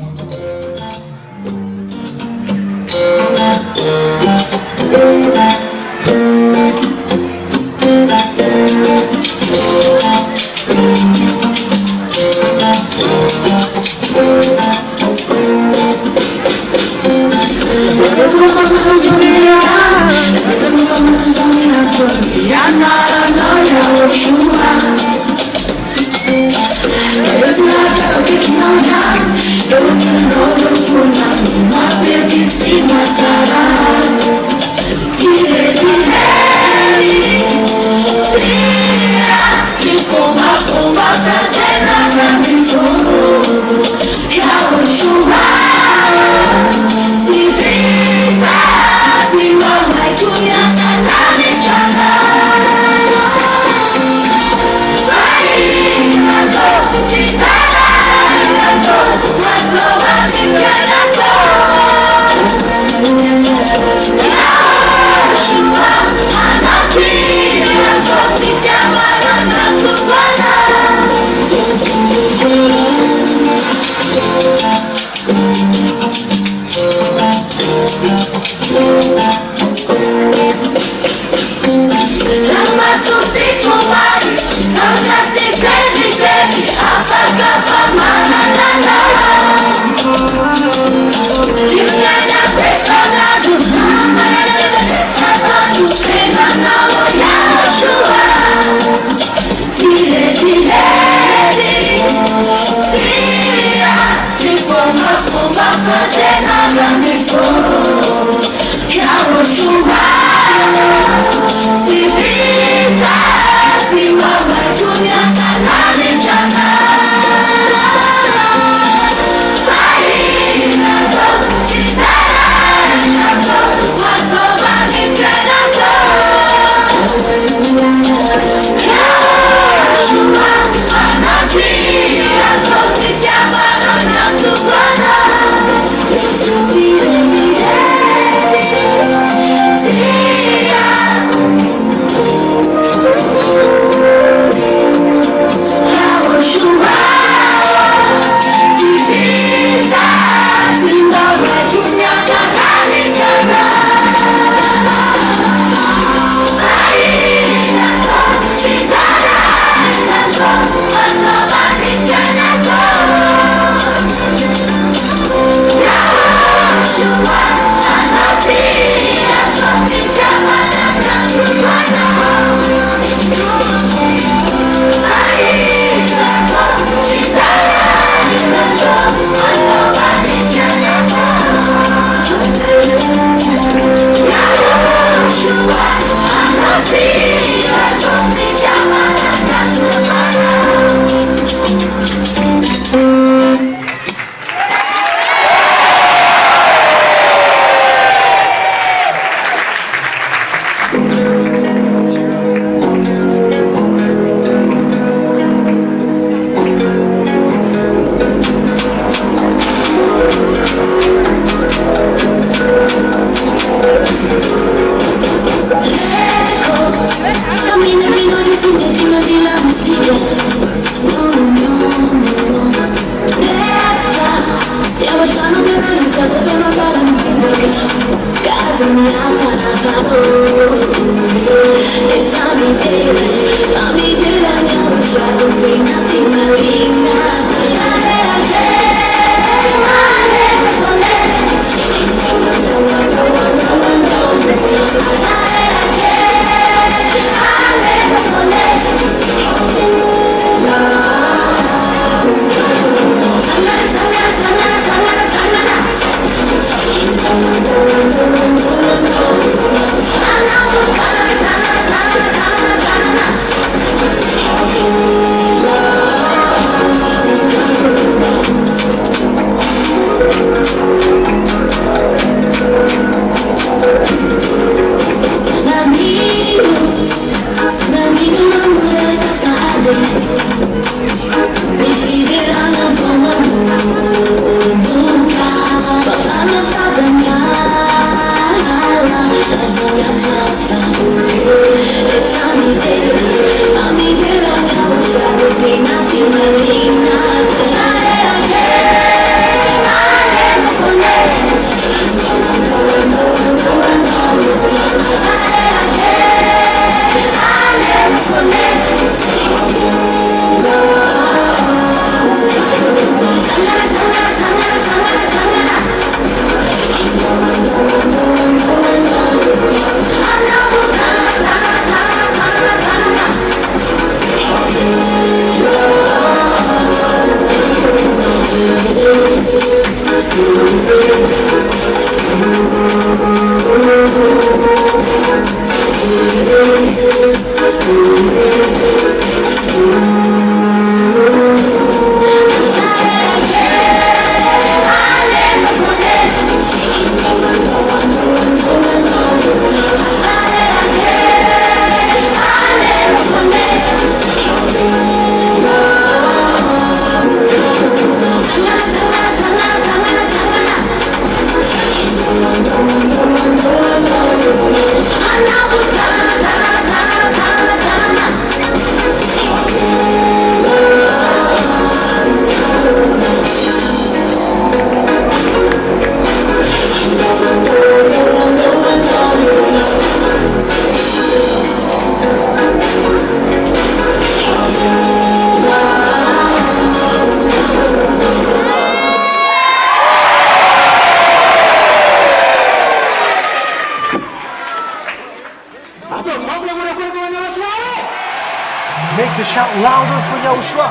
shout louder for Yahushua.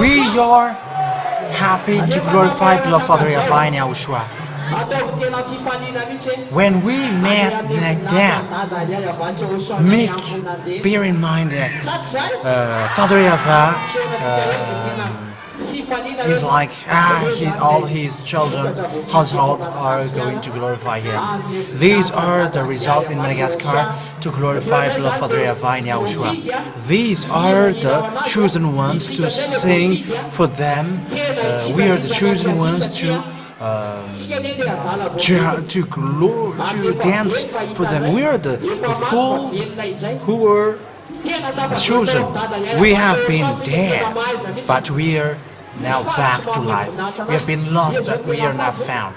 We are happy to glorify beloved Father Yahweh and Yahushua. When we met like that, bear in mind that Father Yahweh is like all his children, households are going to glorify him. These are the result in Madagascar to glorify beloved Father Yahweh and Yahushua. These are the chosen ones to sing for them. We are the chosen ones to dance for them. We are the full who were chosen. We have been dead, but we are now back to life. We have been lost, but we are now found.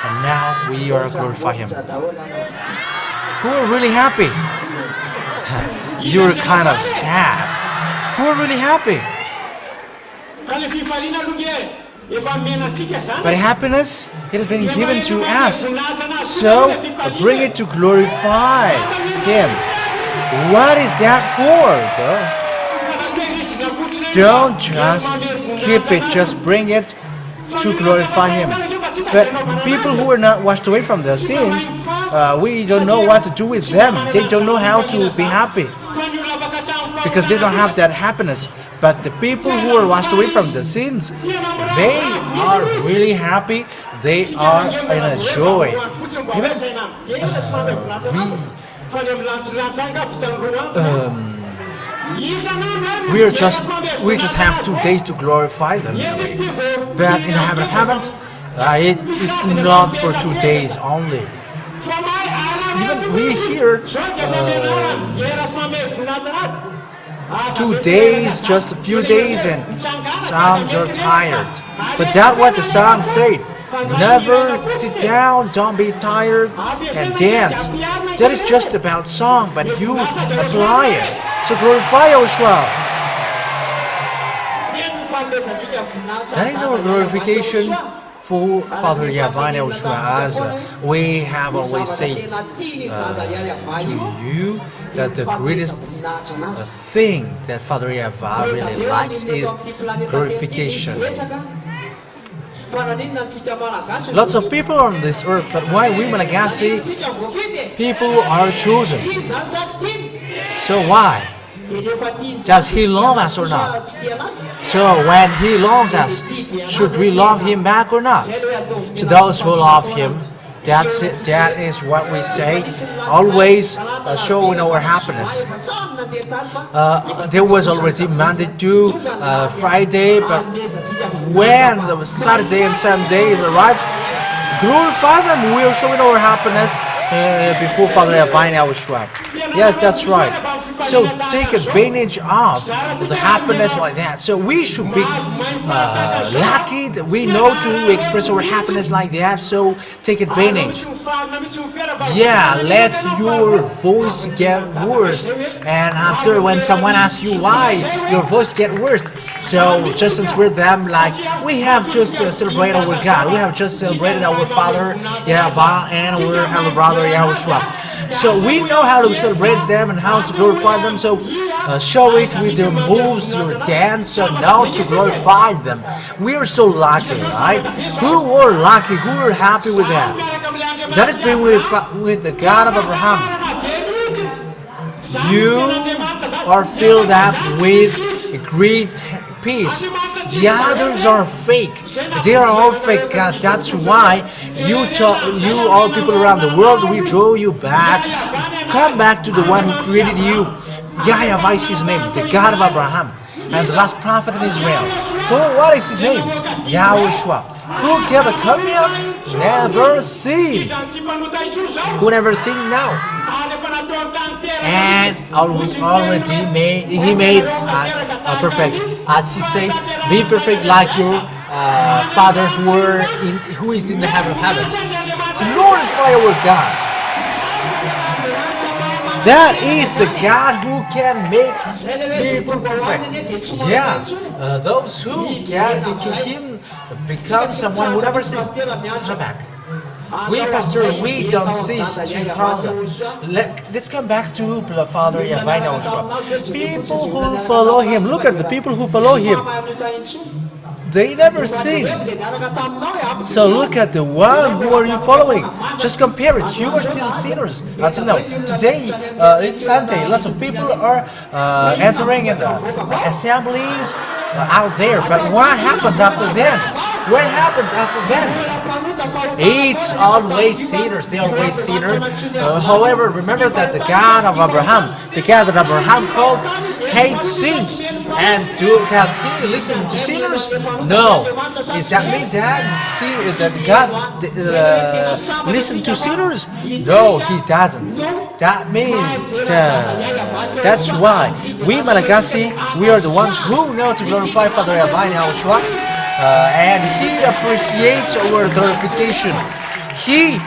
And now we are glorify Him. Who are really happy? You're kind of sad. Who are really happy? But happiness, it has been given to us. So bring it to glorify Him. What is that for, though? Don't just keep it, just bring it to glorify Him. But people who are not washed away from their sins, we don't know what to do with them. They don't know how to be happy because they don't have that happiness. But the people who are washed away from the sins, they are really happy. They are in a joy. We just have 2 days to glorify them. But in the heaven of heavens, it's not for 2 days only. Even we here, 2 days, just a few days, and some are tired. But that's what the song said. Never sit down, don't be tired, and dance. That is just about song, but you apply it. So glorify Yahhoshua. That is our glorification for Father Yahweh and Yahhoshua, as we have always said to you, that the greatest thing that Father Yahweh really likes is glorification. Lots of people on this earth, but why we Malagasy people are chosen? So why? Does He love us or not? So when He loves us, should we love Him back or not? To those who love Him, that's it. That is what we say. Always showing our happiness. There was already Monday to Friday, but when the Saturday and Sunday is arrived, glorify them. We are showing our happiness before Father Yahweh and Yahushua. Yes, that's right. So take advantage of the happiness like that. So we should be lucky that we know to express our happiness like that. So take advantage. Yeah, let your voice get worse. And after, when someone asks you why your voice get worse, so just answer them like, we have just celebrated our God. We have just celebrated our Father Yahweh and our brother Yahushua. So we know how to celebrate them and how to glorify them. So show it with your moves, your dance, so now to glorify them. We are so lucky, right? Who were lucky? Who were happy with that? That has been with the God of Abraham. You are filled up with great peace. The others are fake. They are all fake, God. That's why you all people around the world, we draw you back. Come back to the one who created you. Yahweh is His name, the God of Abraham, and the last prophet in Israel. What is His name? Yahhoshua. Who gave a covenant? Never seen. Who never seen now? And already He made us perfect. As He said, be perfect like your Father who is in the heaven of heavens. Glorify our God. That is the God who can make people perfect. Yeah, those who get into Him become someone who never sins. Come back. We, Pastor, we don't cease to call them. Let's come back to Father Yahhoshua. People who follow him, look at the people who follow him. They never sin. So look at the one who are you following. Just compare it. You are still sinners until now. Today, it's Sunday. Lots of people are entering in the assemblies out there. But what happens after then? What happens after then? It's always sinners. They always sinners. However, remember that the God of Abraham, the God that Abraham called, hates sins. And does he listen to sinners? No. Is that mean that God listen to sinners? No, he doesn't. That means that's why we Malagasy, we are the ones who know to glorify Father YAHOSHUAH, and he appreciates our glorification. He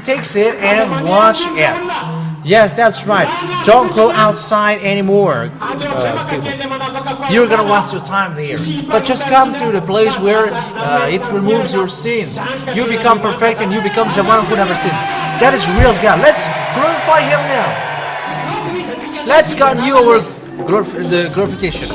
takes it and watch it. Yes, that's right. Don't go outside anymore, people. You're gonna waste your time there. But just come to the place where it removes your sin. You become perfect and you become someone who never sins. That is real God. Let's glorify Him now. Let's continue the glorification.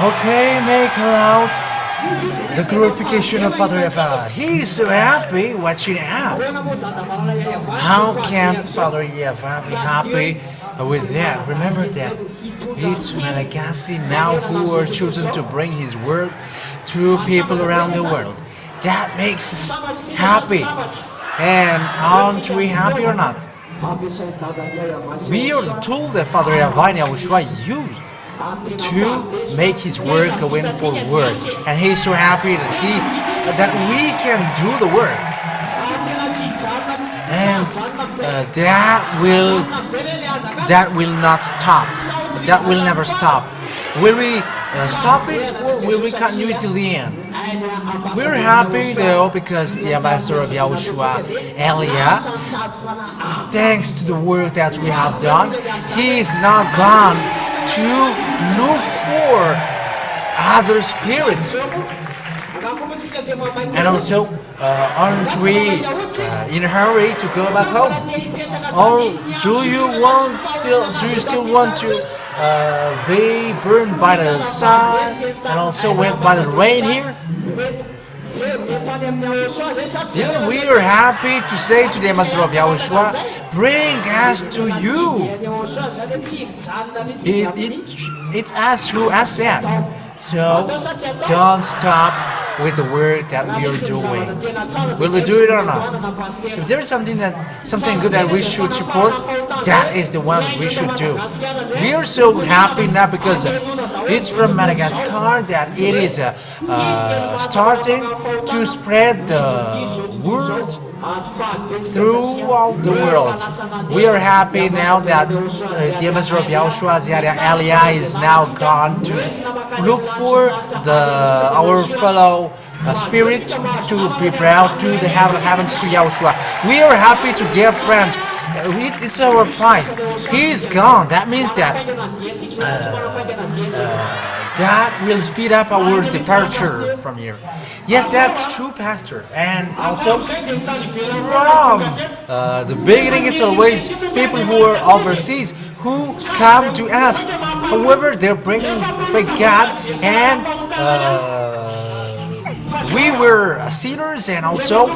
Okay, make loud the glorification of Father Yahweh. He is so happy watching us. How can Father Yahweh be happy with that? Remember that it's Malagasy now who are chosen to bring His word to people around the world. That makes us happy. And aren't we happy or not? We are the tool that Father Yahweh YAHOSHUAH used to make His work go in forward, and He's so happy that we can do the work, and that will not stop. That will never stop. Will we stop it, or will we continue till the end? We're happy though because the ambassador of Yahushua, Elia, thanks to the work that we have done, he is now gone to look for other spirits. And also, aren't we in a hurry to go back home? Or do you still want to be burned by the sun and also wet by the rain here? Then we are happy to say to the ambassador of Yahushua, bring us to you. It's us who asked that. So don't stop with the work that we are doing. Will we do it or not? If there is something good that we should support, that is the one we should do. We are so happy not because it's from Madagascar that it is starting to spread the word throughout the world. We are happy now that the ambassador of Yahushua, Elia, is now gone to look for our fellow spirit to be proud to the heavens to Yahushua. We are happy to give friends. It's our pride. He is gone. That means that that will speed up our departure from here. Yes, that's true, Pastor. And also, from the beginning, it's always people who are overseas who come to us. However, they're bringing fake God, and we were sinners, and also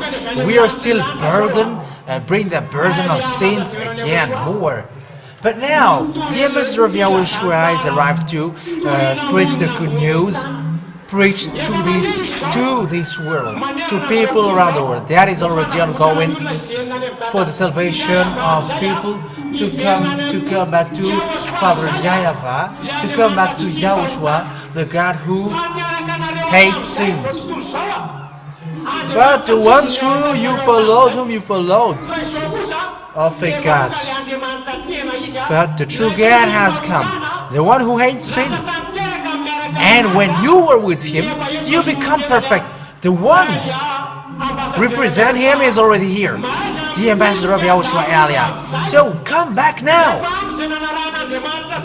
we are still burdened, bring the burden of sins again more. But now, the ambassador of Yahushua has arrived to preach the good news, preach to this world, to people around the world. That is already ongoing for the salvation of people to come back to Father Yahweh, to come back to Yahushua, the God who hates sins. But the ones whom you followed, are fake gods. But the true God has come, the one who hates sin. And when you are with him, you become perfect. The one represent him is already here, the ambassador of Yahushua Elia. So come back now.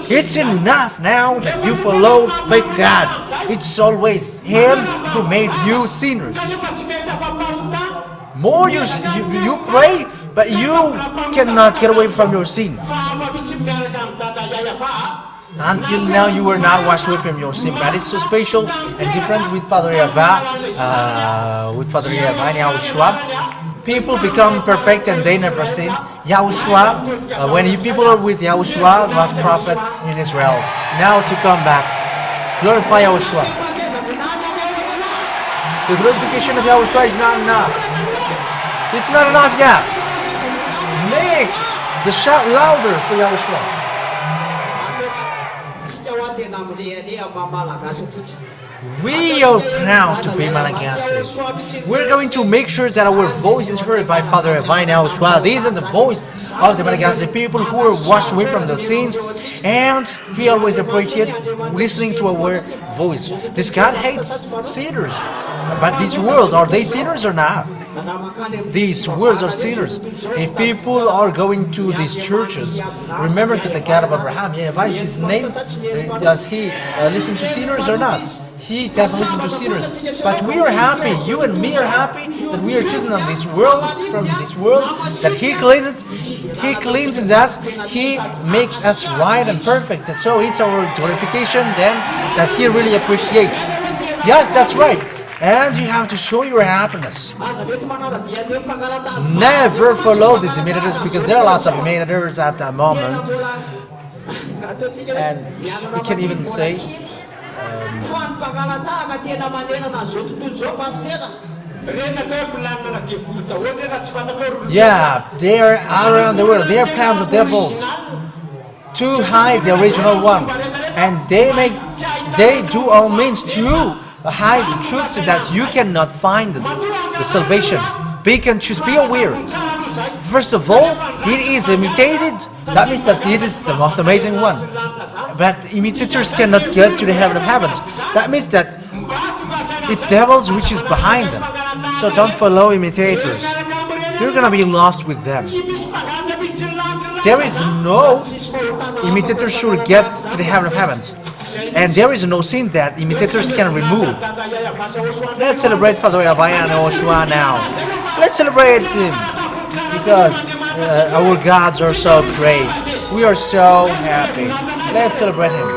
It's enough now that you follow fake God. It's always him who made you sinners. More you pray, but you cannot get away from your sin. Until now you were not washed away from your sin, but it's so special and different with Father Yahweh, and Yahhoshua. People become perfect and they never sin. Yahhoshua, when people are with Yahhoshua, last prophet in Israel, now to come back, glorify Yahhoshua. The glorification of Yahhoshua is not enough. It's not enough yet. Make the shout louder for Yahhoshua. We are proud to be Malagasy. We're going to make sure that our voice is heard by Father Divine Yahhoshua. These are the voice of the Malagasy people who are washed away from their sins, and he always appreciates listening to our voice. This God hates sinners, but these worlds, are they sinners or not? These words are sinners. If people are going to these churches, remember that the God of Abraham, Yahweh is his name. Does he listen to sinners or not? He doesn't listen to sinners. But we are happy, you and me are happy that we are chosen on this world, from this world, that he cleanses us, he makes us right and perfect. And so it's our glorification then that he really appreciates. Yes, that's right. And you have to show your happiness. Never follow these imitators, because there are lots of imitators at that moment. And we can even say, yeah, they are around the world. They are plans of devils to hide the original one. And they do all means to hide the truth so that you cannot find the salvation. Be aware. First of all, it is imitated. That means that it is the most amazing one. But imitators cannot get to the heaven of heavens. That means that it's devils which is behind them. So don't follow imitators. You're gonna be lost with them. There is no imitators who will get to the heaven of heavens. And there is no sin that imitators can remove. Let's celebrate Father Yahweh and Yahhoshua now. Let's celebrate him, because our gods are so great. We are so happy. Let's celebrate him.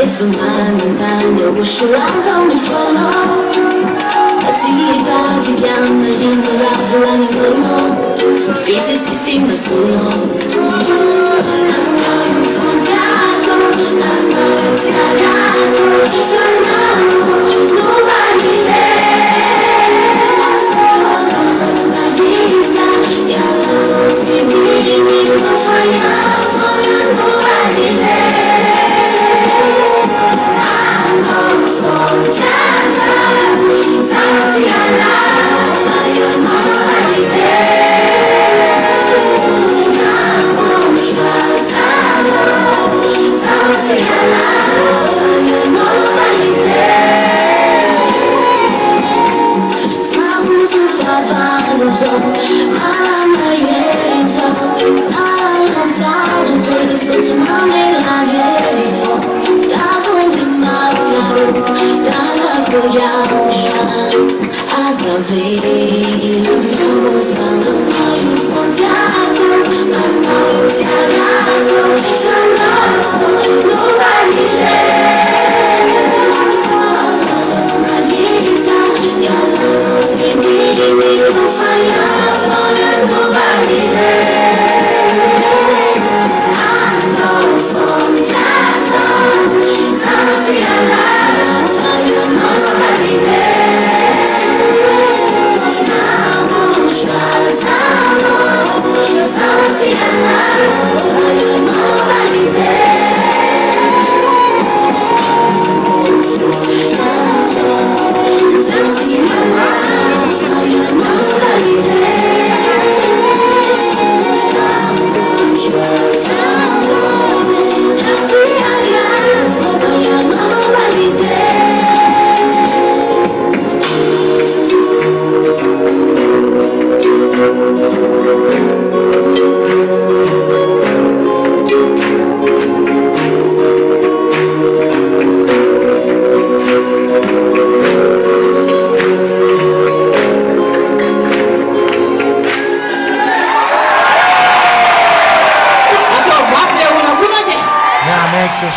If a man and Yahhoshua on me follow, I see it all together in the love running alone. Faces you see my soul. I know you from Taco, I know it's Yahhoshua. If I know, nobody there. So I know it's my guitar. Yahweh knows me, deep, no fire, for nobody there. YAHOSHUAH, Azavei, Luz, Luz, Fontaco, Luz, Yahhoshua, if I know, nobody there. So it's my guitar, Yahweh knows me, deep, no fire, for nobody there. I know Fontaco, Luz, Yahhoshua.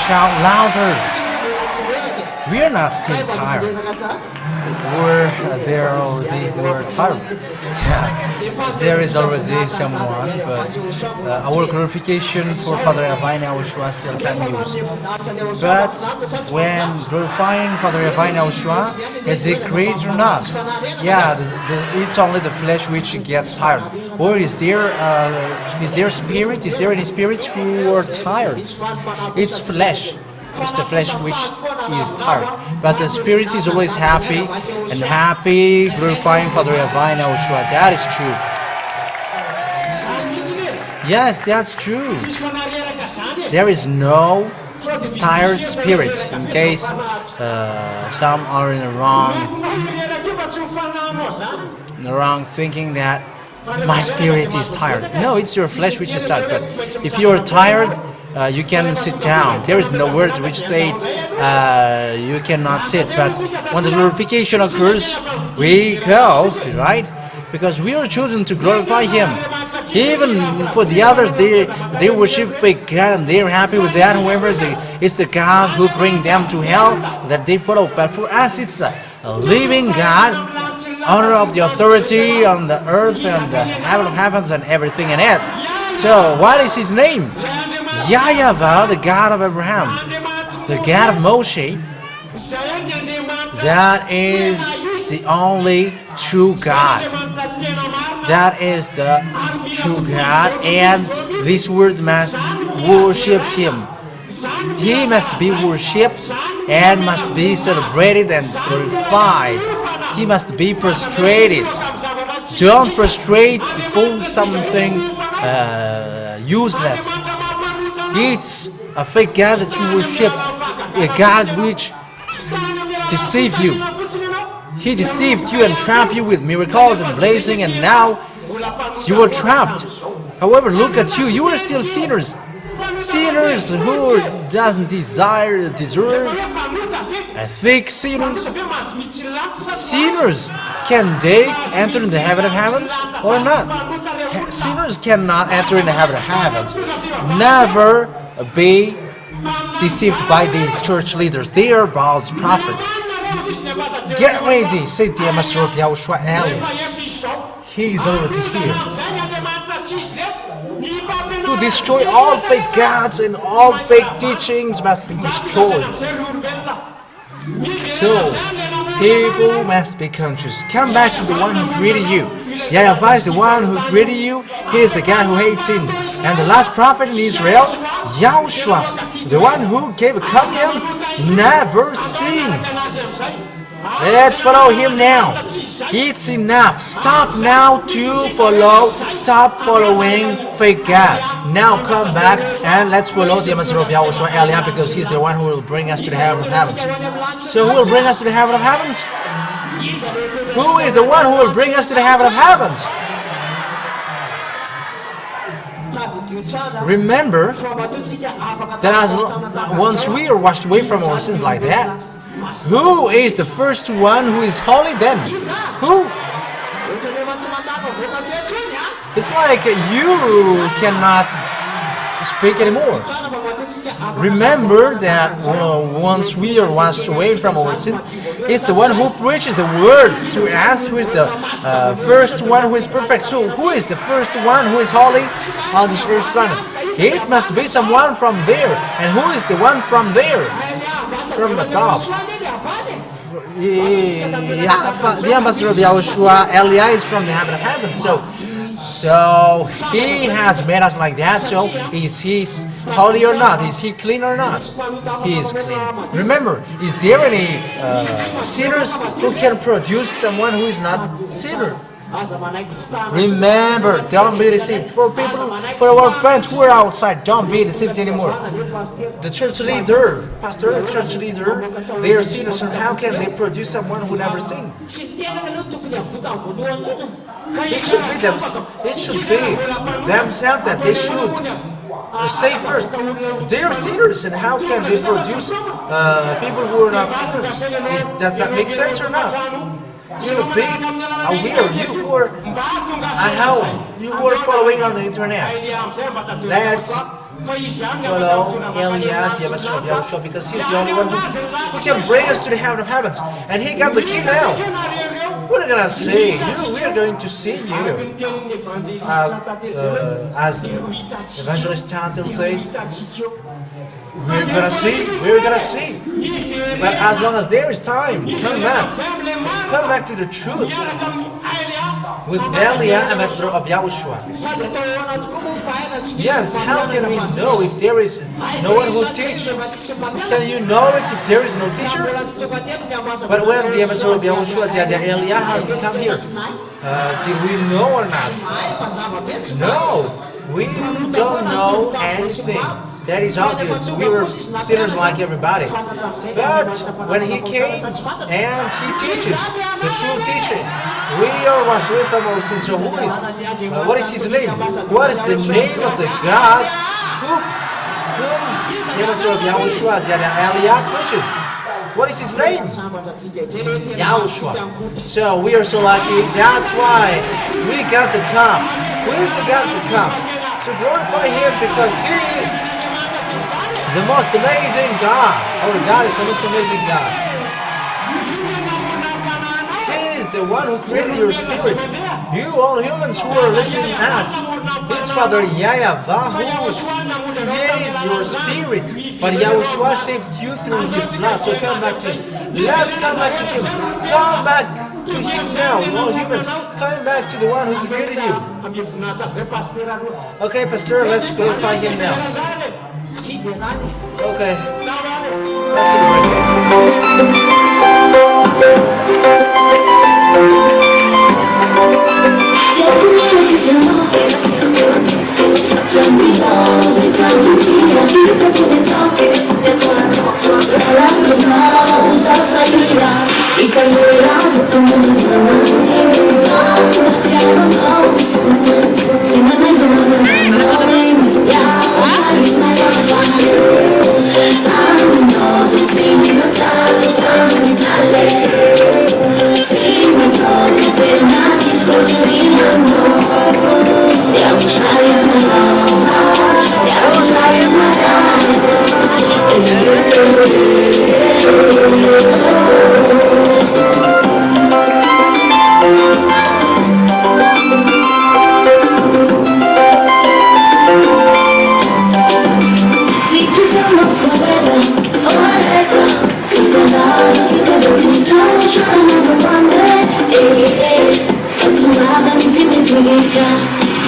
Shout louder. we are not still tired. We're tired. Yeah, there is already someone, but our glorification for Father YAHOSHUAH still can use. But when glorifying Father YAHOSHUAH, is it great or not? Yeah, it's only the flesh which gets tired. Or is there spirit? Is there any spirit who are tired? It's flesh. It's the flesh which is tired. But the spirit is always happy and happy, glorifying Father YAHOSHUAH. That is true. Yes, that's true. There is no tired spirit. In case some are in the wrong thinking that my spirit is tired. No, it's your flesh which is tired. But if you are tired, you can sit down. There is no words which say you cannot sit. But when the glorification occurs, we go, right? Because we are chosen to glorify Him. Even for the others, they worship fake God and they're happy with that. However, it's the God who brings them to hell that they follow. But for us, it's a living God, owner of the authority on the earth and the heaven of heavens and everything in it. So, what is His name? Yahweh, the God of Abraham, the God of Moshe. That is the only true God. That is the true God, and this world must worship Him. He must be worshipped and must be celebrated and glorified. He must be prostrated. Don't prostrate before something useless. It's a fake God that you worship, a God which deceives you. He deceived you and trapped you with miracles and blessing, and now you are trapped. However, look at you. You are still sinners. Sinners who doesn't deserve a thick sinners. Sinners, can they enter in the heaven of heavens or not? Sinners cannot enter in the heaven of heavens. Never be deceived by these church leaders. They are Baal's prophet. Get ready, said the Master of Yahushua earlier. He is already here to destroy all fake gods, and all fake teachings must be destroyed. So, people must be conscious. Come back to the one who created you. Yahweh is the one who created you. He is the God who hates sin. And the last prophet in Israel, Yahhoshua, the one who gave a command, never sin. Let's follow him now. It's enough. Stop now to follow. Stop following fake God. Now come back and let's follow the Master of Yahushua Eliah, because he's the one who will bring us to the heaven of heavens. So who will bring us to the heaven of heavens? Who is the one who will bring us to the heaven of heavens? Remember that as once we are washed away from our sins like that, who is the first one who is holy then? Who? It's like you cannot speak anymore. Remember that once we are washed away from our sin, it's the one who preaches the word to us who is the first one who is perfect. So who is the first one who is holy on this earth planet? It must be someone from there. And who is the one from there? From the top. The ambassador of Yahushua, Eliah, is from the heaven of heaven. So he has made us like that. So is he holy or not? Is he clean or not? He is clean. Remember, is there any sinners who can produce someone who is not sinner? Remember, don't be deceived. For people, for our friends who are outside, don't be deceived anymore. The church leader, pastor, church leader, they are sinners, and how can they produce someone who never sinned? It should be themselves that they should say first. They are sinners, and how can they produce people who are not sinners? Does that make sense or not? So be aware, you who are, and how you who are following on the internet. Let's follow Eliah, the ambassador of Yahushua, because he's the only one who can bring us to the heaven of heavens. And he got the key now. We're gonna see you. We're going to see you. As Evangelist Tantil said, we're gonna see. We're gonna see. But as long as there is time, come back. Come back to the truth. With Eliah, ambassador of Yahushua. Yes, how can we know if there is no one who teaches? Can you know it if there is no teacher? But when the ambassador of Yahushua, the Eliah, has become here, did we know or not? No, we don't know anything. That is obvious. We were sinners like everybody. But when he came and he teaches the true teaching, we are washed away from our sins. So who is, what is his name? What is the name of the God whom the ambassador of Yahushua, the Eliah, preaches? What is his name? Yahhoshua. So we are so lucky. That's why we got the cup. We got the cup. So glorify him because he is the most amazing God. Our God is the most amazing God. He is the one who created your spirit. You all humans who are listening to us. It's Father Yahushua who created your spirit. But Yahushua saved you through his blood. So come back to him. Let's come back to him. Come back to him now. All humans, come back to the one who created you. Okay, Pastor, let's glorify him now. Okay, that's it right here. Take a minute to know. Facciami love, it's time for tea. Vita con il top. La tua usa salira. I salirà sotto il mio nome. Facciamo no. Se non è solo nome. Yahushua is my lover. I'm not a team, but I'm Italy. Team, but look at not disco to me, Yahushua is my lover. Yahushua is my life. Take this love forever, forever. Since I love you, never take Yahushua number one. Sassunava insieme ai tuoi già.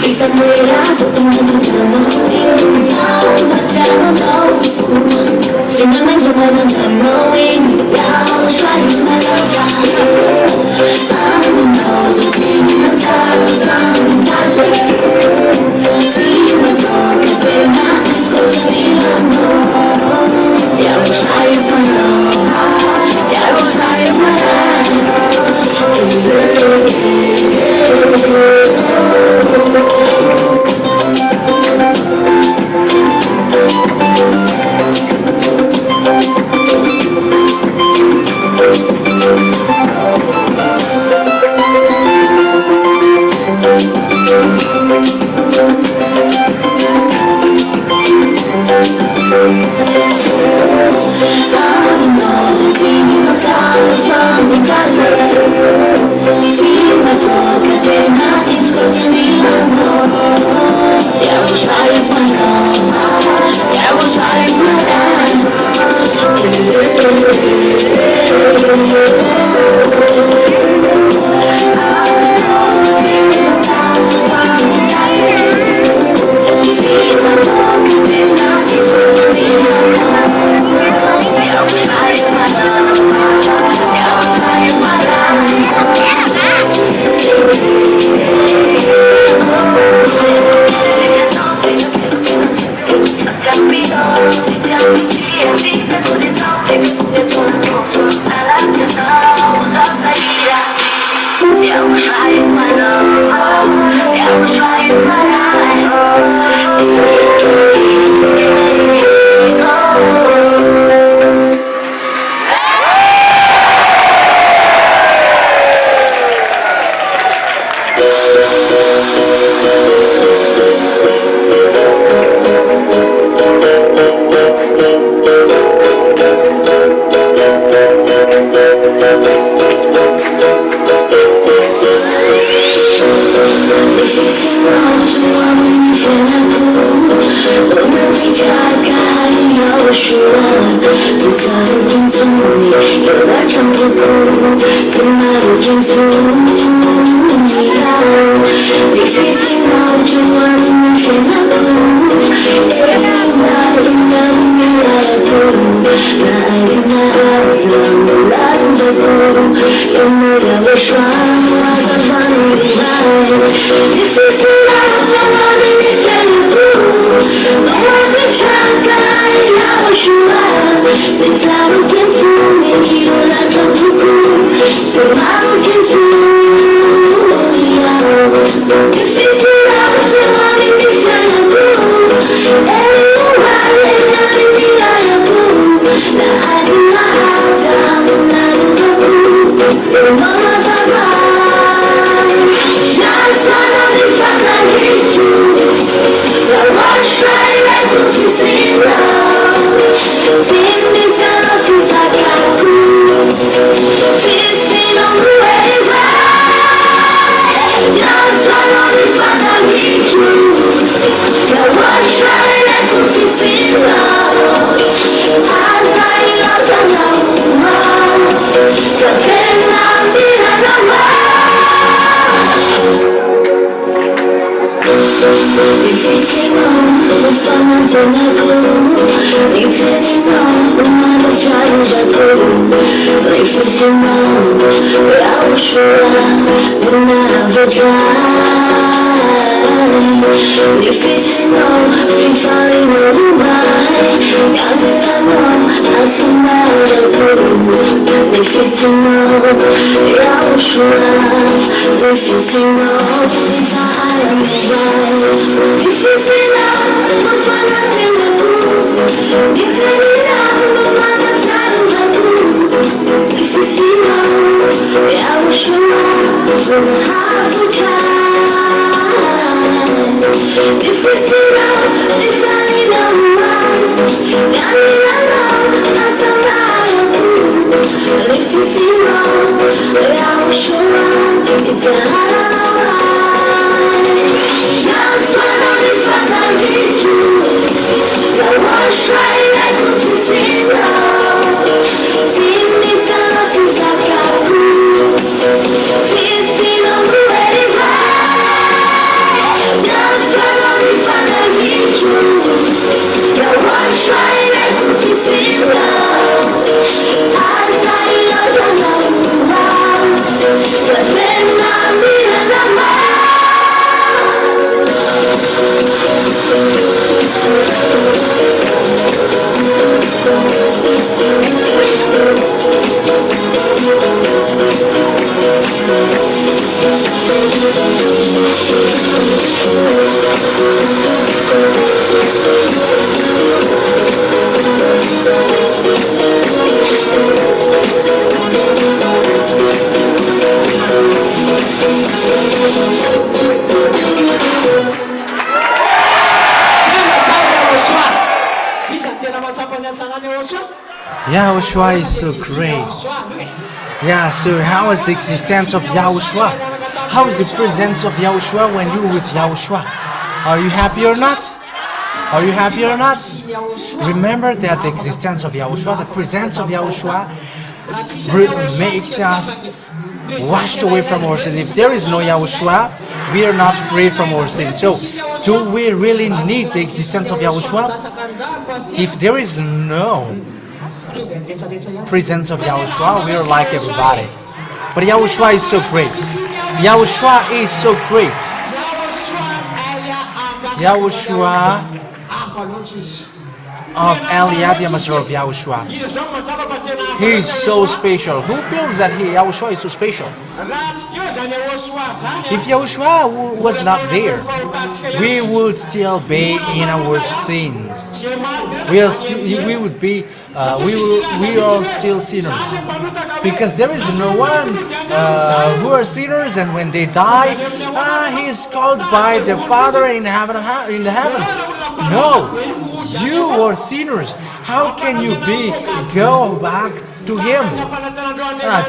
I samurai sotto il mio nome. Salvatiamo no fumo. Se non è solo non knowing. Yahushua is my lover. I'm not a team, but I'm Italy. Team, but look at them, not discussing the love. Yahushua is my lover. Yahushua is my life. Yahhoshua is so great. Yeah, so how is the existence of Yahhoshua? How is the presence of Yahhoshua when you're with Yahhoshua? Are you happy or not? Are you happy or not? Remember that the existence of Yahhoshua, the presence of Yahhoshua makes us washed away from our sins. If there is no Yahhoshua, we are not free from our sins. So, do we really need the existence of Yahhoshua? If there is no presence of Yahhoshua, we are like everybody. But Yahhoshua is so great. Yahhoshua is so great. Yahhoshua of Eliad, the master of Yahhoshua. He is so special. Who feels that Yahhoshua is so special? If Yahhoshua was not there, we would still be in our sins. We are still sinners, because there is no one who are sinners, and when they die, he is called by the Father in heaven. No, you are sinners. How can you go back to Him?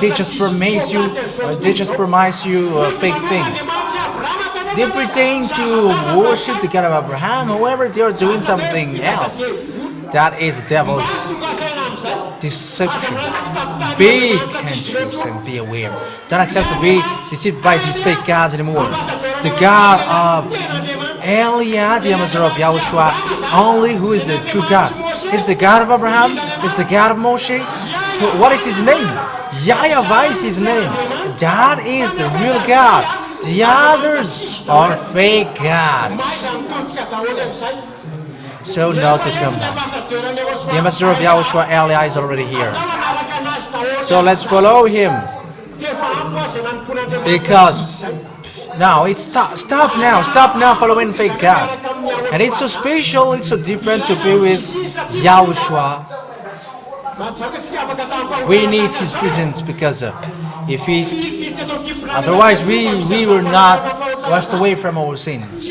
They just promise you. A fake thing. They pretend to worship the God of Abraham. However, they are doing something else. That is devil's deception. Be conscious and be aware. Don't accept to be deceived by these fake gods anymore. The God of Eliah, the ambassador of Yahushua, only who is the true God. He's the God of Abraham. He's the God of Moshe. What is his name? Yahweh is his name. That is the real God. The others are fake gods. So now to come back. The ambassador of Yahushua, Eliah, is already here. So let's follow him. Because now it's stop now following fake God. And it's so special, it's so different to be with Yahushua. We need his presence because otherwise we were not washed away from our sins.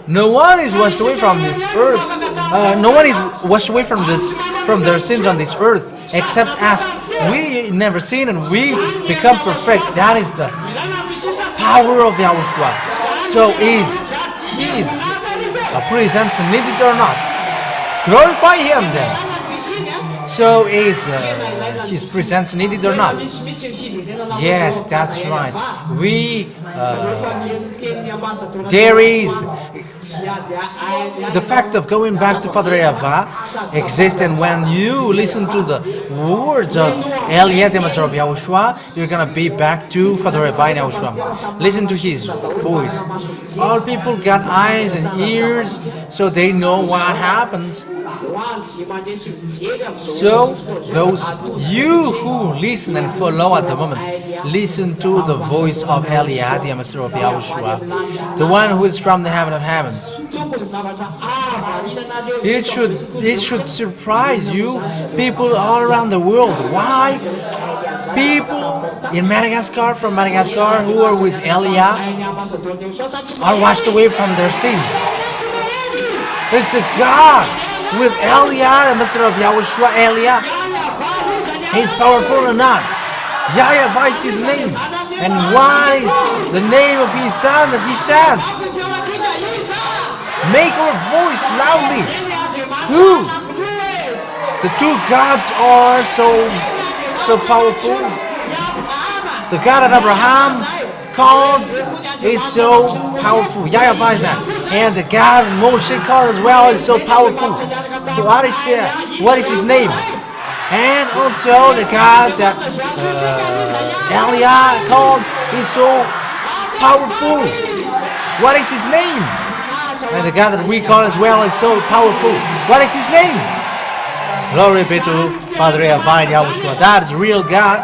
No one is washed away from this earth. No one is washed away from their sins on this earth, except as we never sin and we become perfect. That is the power of Yahhoshua. So is his presence needed or not? Glorify him then. So is his presence needed or not? Yes, that's right. There is the fact of going back to Father Yahweh exists, and when you listen to the words of Eliah, the Master of Yahushua, you're gonna be back to Father Yahweh and Yahushua. Listen to his voice. All people got eyes and ears, so they know what happens. So, those you who listen and follow at the moment, listen to the voice of Eliah, the Master of Yahushua, the one who is from the heaven of heavens. It should surprise you, people all around the world. Why? People in Madagascar, from Madagascar, who are with Eliah, are washed away from their sins. It's the God with Eliah, the Master of Yahushua, Eliah. He's powerful or not? Yahweh is his name. And what is the name of his son that he said? Make our voice loudly. Who? The two gods are so powerful. The God of Abraham called is so powerful. Yahweh is that. And the God of Moshe called as well is so powerful. What is his name? And also the God that Eliah called is so powerful. What is his name? And the God that we call as well is so powerful. What is his name? Glory be to Father Yahweh and Yahushua. That is real God.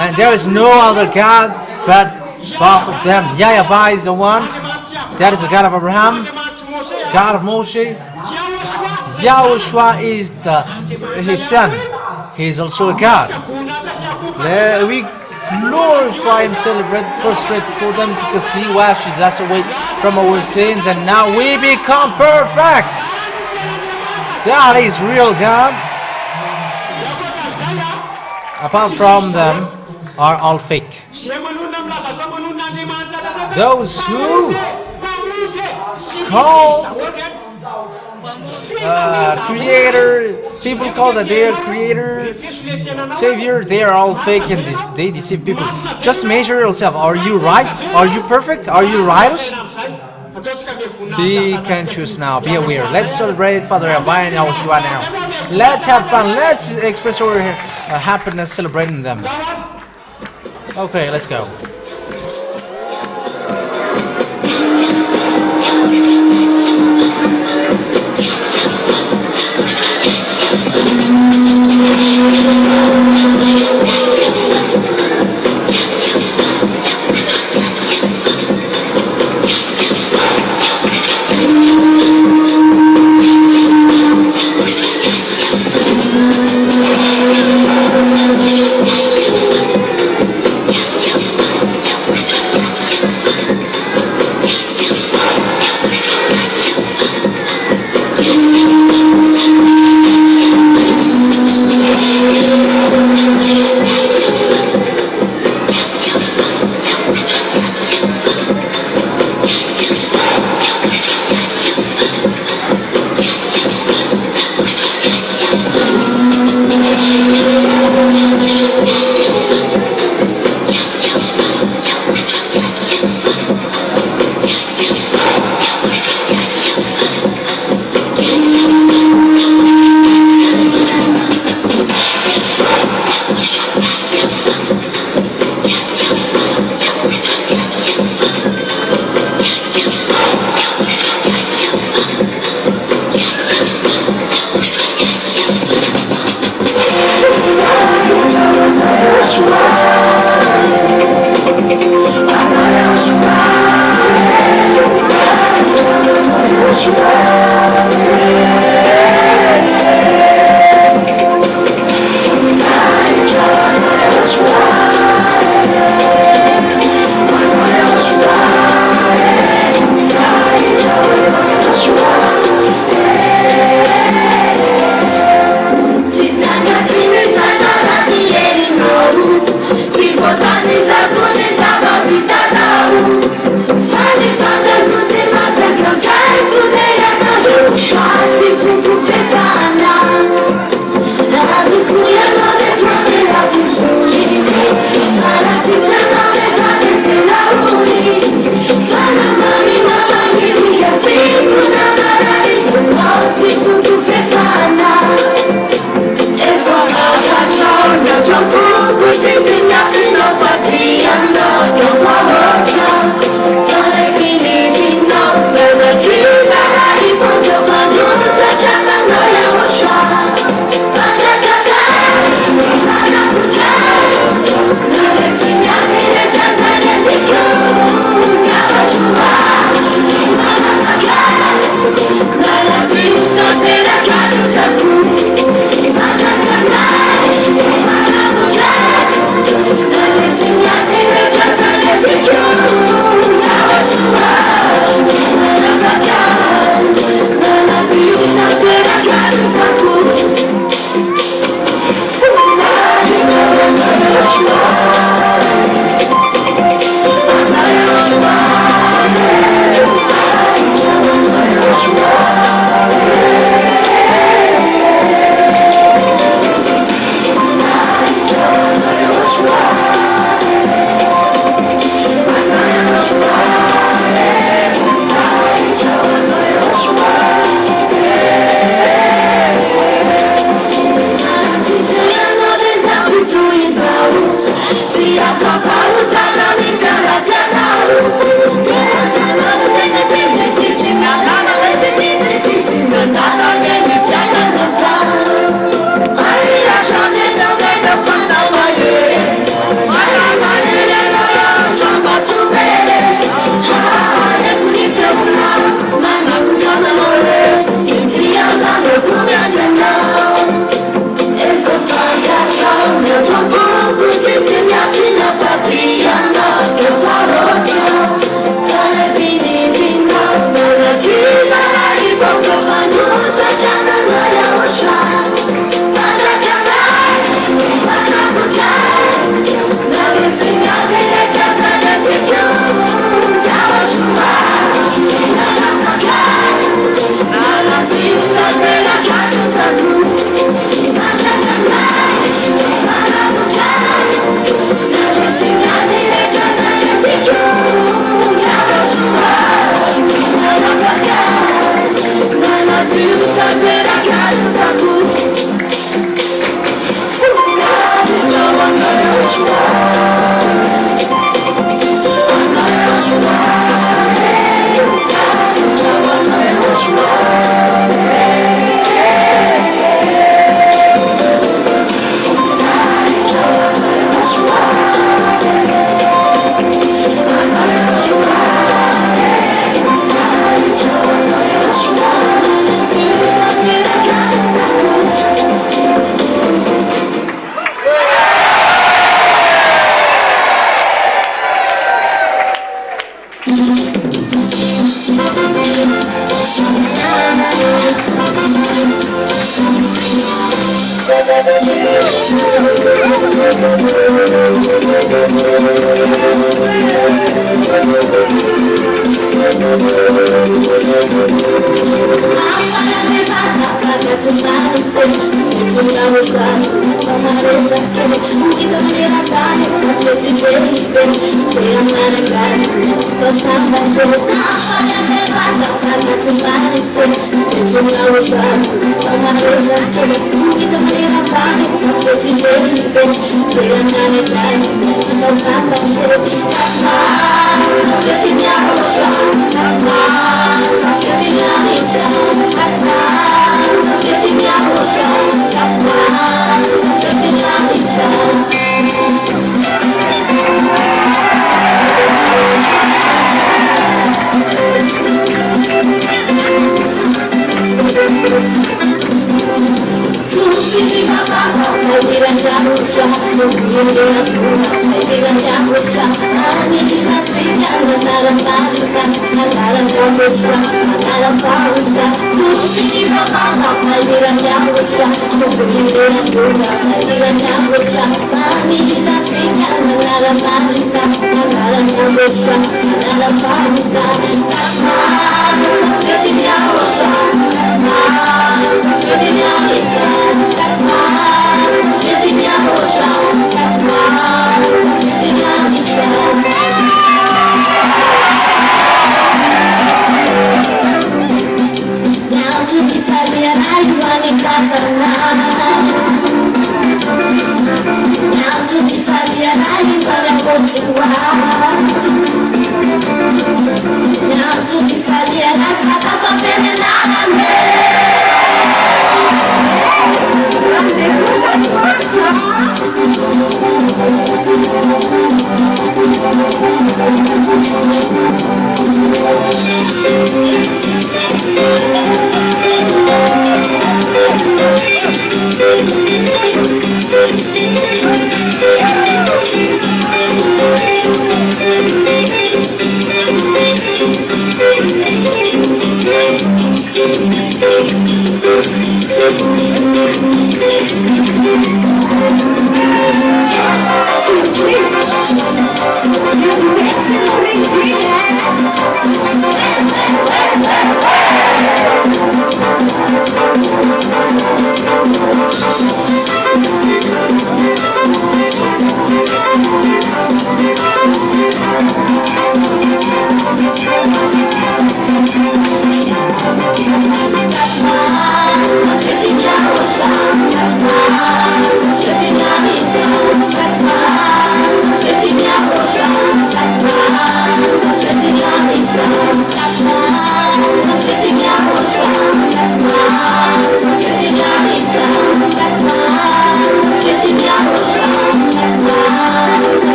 And there is no other God but both of them. Yahweh is the one. That is the God of Abraham, God of Moshe. Yahushua is his son. He is also a God. We glorify and celebrate, prostrate for them, because he washes us away from our sins, and now we become perfect. That is real God. Apart from them are all fake. Those who call creator, people call that they are creator, savior, they are all fake and they deceive people. Just measure yourself. Are you right? Are you perfect? Are you righteous? Be conscious now. Be aware. Let's celebrate Father Yahweh and Yahushua now. Let's have fun. Let's express our happiness celebrating them. Okay, let's go.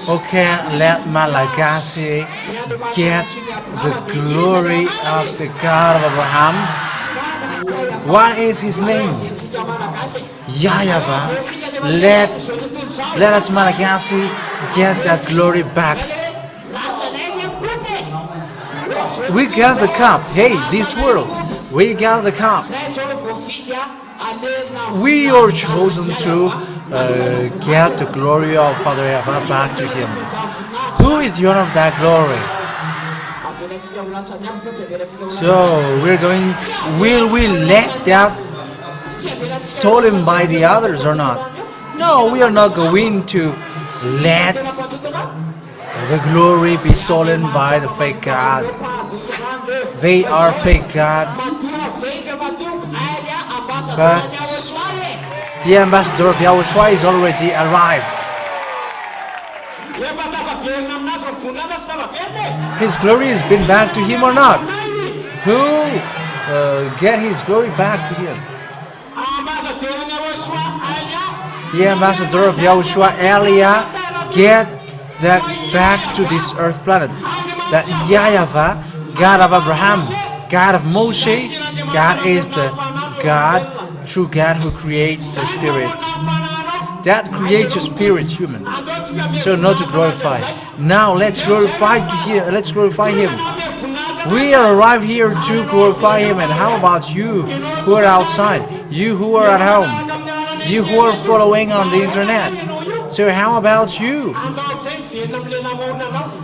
Okay, let Malagasy get the glory of the God of Abraham. What is his name? Yahweh. Let us Malagasy get that glory back. We got the cup. Hey, this world, we got the cup. We are chosen to get the glory of Father Yahweh back to Him. Who is the owner of that glory? So will we let that stolen by the others or not? No, we are not going to let the glory be stolen by the fake God. They are fake God. But the ambassador of Yahushua is already arrived. His glory has been back to him or not? Who get his glory back to him? The ambassador of Yahushua, Elia, get that back to this earth planet. That Yahweh, God of Abraham, God of Moshe, God is the God, true God who creates the spirit. That creates a spirit, human. So not to glorify. Now let's glorify Him. We are arrived here to glorify Him. And how about you who are outside? You who are at home? You who are following on the internet? So how about you?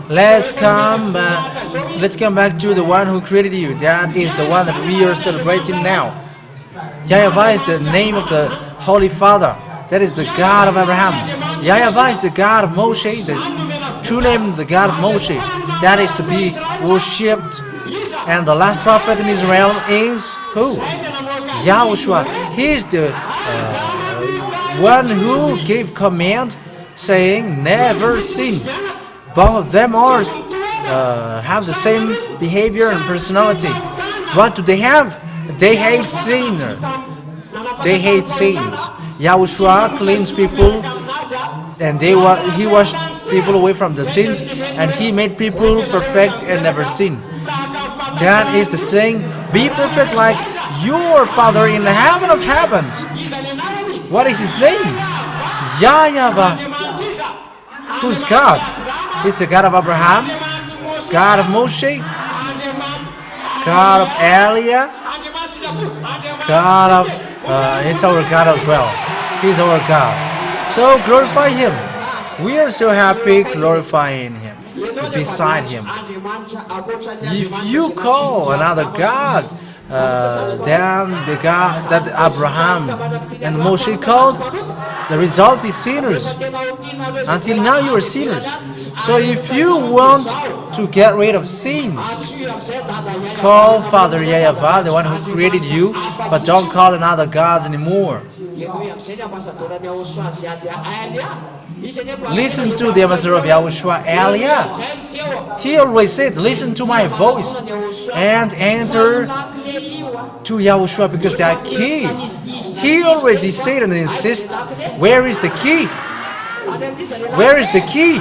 Let's come back to the one who created you. That is the one that we are celebrating now. Yahweh is the name of the Holy Father. That is the God of Abraham. Yahweh is the God of Moshe, the true name, the God of Moshe. That is to be worshipped. And the last prophet in Israel is who? Yahhoshua. He is the one who gave command saying never sin. Both of them have the same behavior and personality. What do they have? They hate sin. They hate sins. Yahushua cleans people, and he washed people away from the sins, and he made people perfect and never sin. That is the saying, be perfect like your Father in the heaven of heavens. What is his name? Yahweh. Who's God? He's the God of Abraham, God of Moshe, God of Elia, God of it's our God as well. He's our God. So glorify Him. We are so happy glorifying Him, beside Him. If you call another God than the God that Abraham and Moshe called, the result is sinners. Until now you are sinners. So if you want to get rid of sin, call Father Yahweh, the one who created you, but don't call another gods anymore. Listen to the ambassador of Yahushua, Elia. He always said, listen to my voice and enter to Yahushua, because they are key. He already said and insists, where is the key? Where is the key?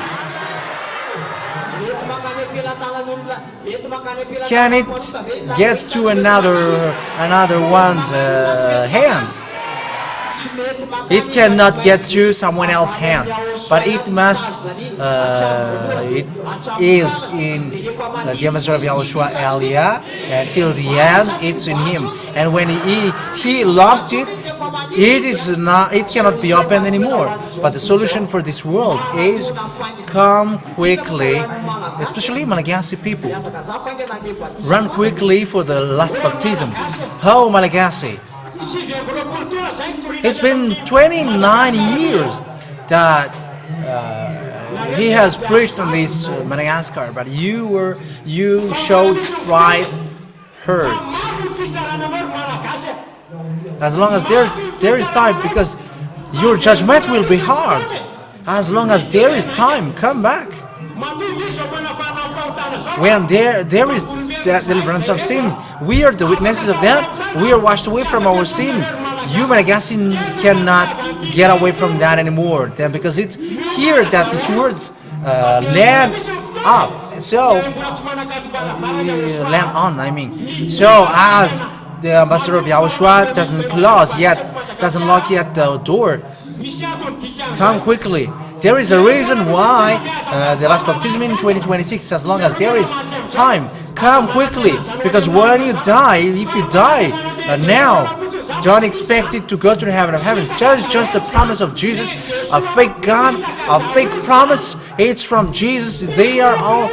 Can it get to another one's hand? It cannot get to someone else's hand, but it must. It is in the ambassador of Yahushua, Elia, and till the end, it's in him. And when he locked it, it cannot be opened anymore. But the solution for this world is come quickly, especially Malagasy people. Run quickly for the last baptism. How Malagasy? It's been 29 years that he has preached on this Madagascar, but you showed pride, hurt. As long as there is time, because your judgment will be hard. As long as there is time, come back. When there is that deliverance of sin, we are the witnesses of that. We are washed away from our sin. You Malagasy cannot get away from that anymore, then, because it's here that these words land up. So land on, I mean. So as the ambassador of Yahushua doesn't close yet, doesn't lock yet the door, come quickly. There is a reason why the last baptism in 2026, as long as there is time, come quickly. Because when you die, if you die now, don't expect it to go to the heaven of heavens. It's just a promise of Jesus, a fake God, a fake promise. It's from Jesus. They are all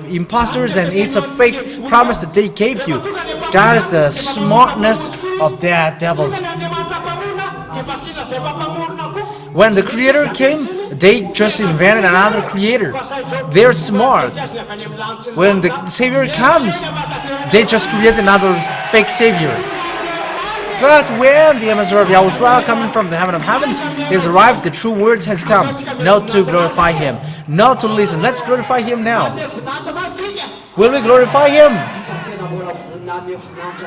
imposters, and it's a fake promise that they gave you. That is the smartness of their devils. When the Creator came, they just invented another creator. They're smart. When the Savior comes, they just create another fake Savior. But when the ambassador of Yahushua coming from the heaven of heavens is arrived, the true words has come. Not to glorify Him, not to listen. Let's glorify Him now. Will we glorify Him?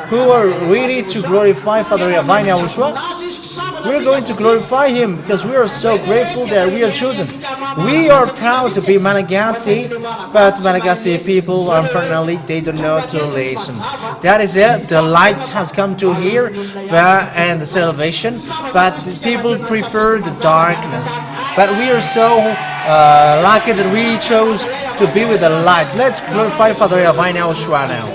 Who are ready to glorify Father Divine Yahushua? We're going to glorify Him because we are so grateful that we are chosen. We are proud to be Malagasy, but Malagasy people, unfortunately, they don't know to listen. That is it. The light has come to here and the salvation, but people prefer the darkness. But we are so lucky that we chose to be with the light. Let's glorify Father Divine Yahhoshua now.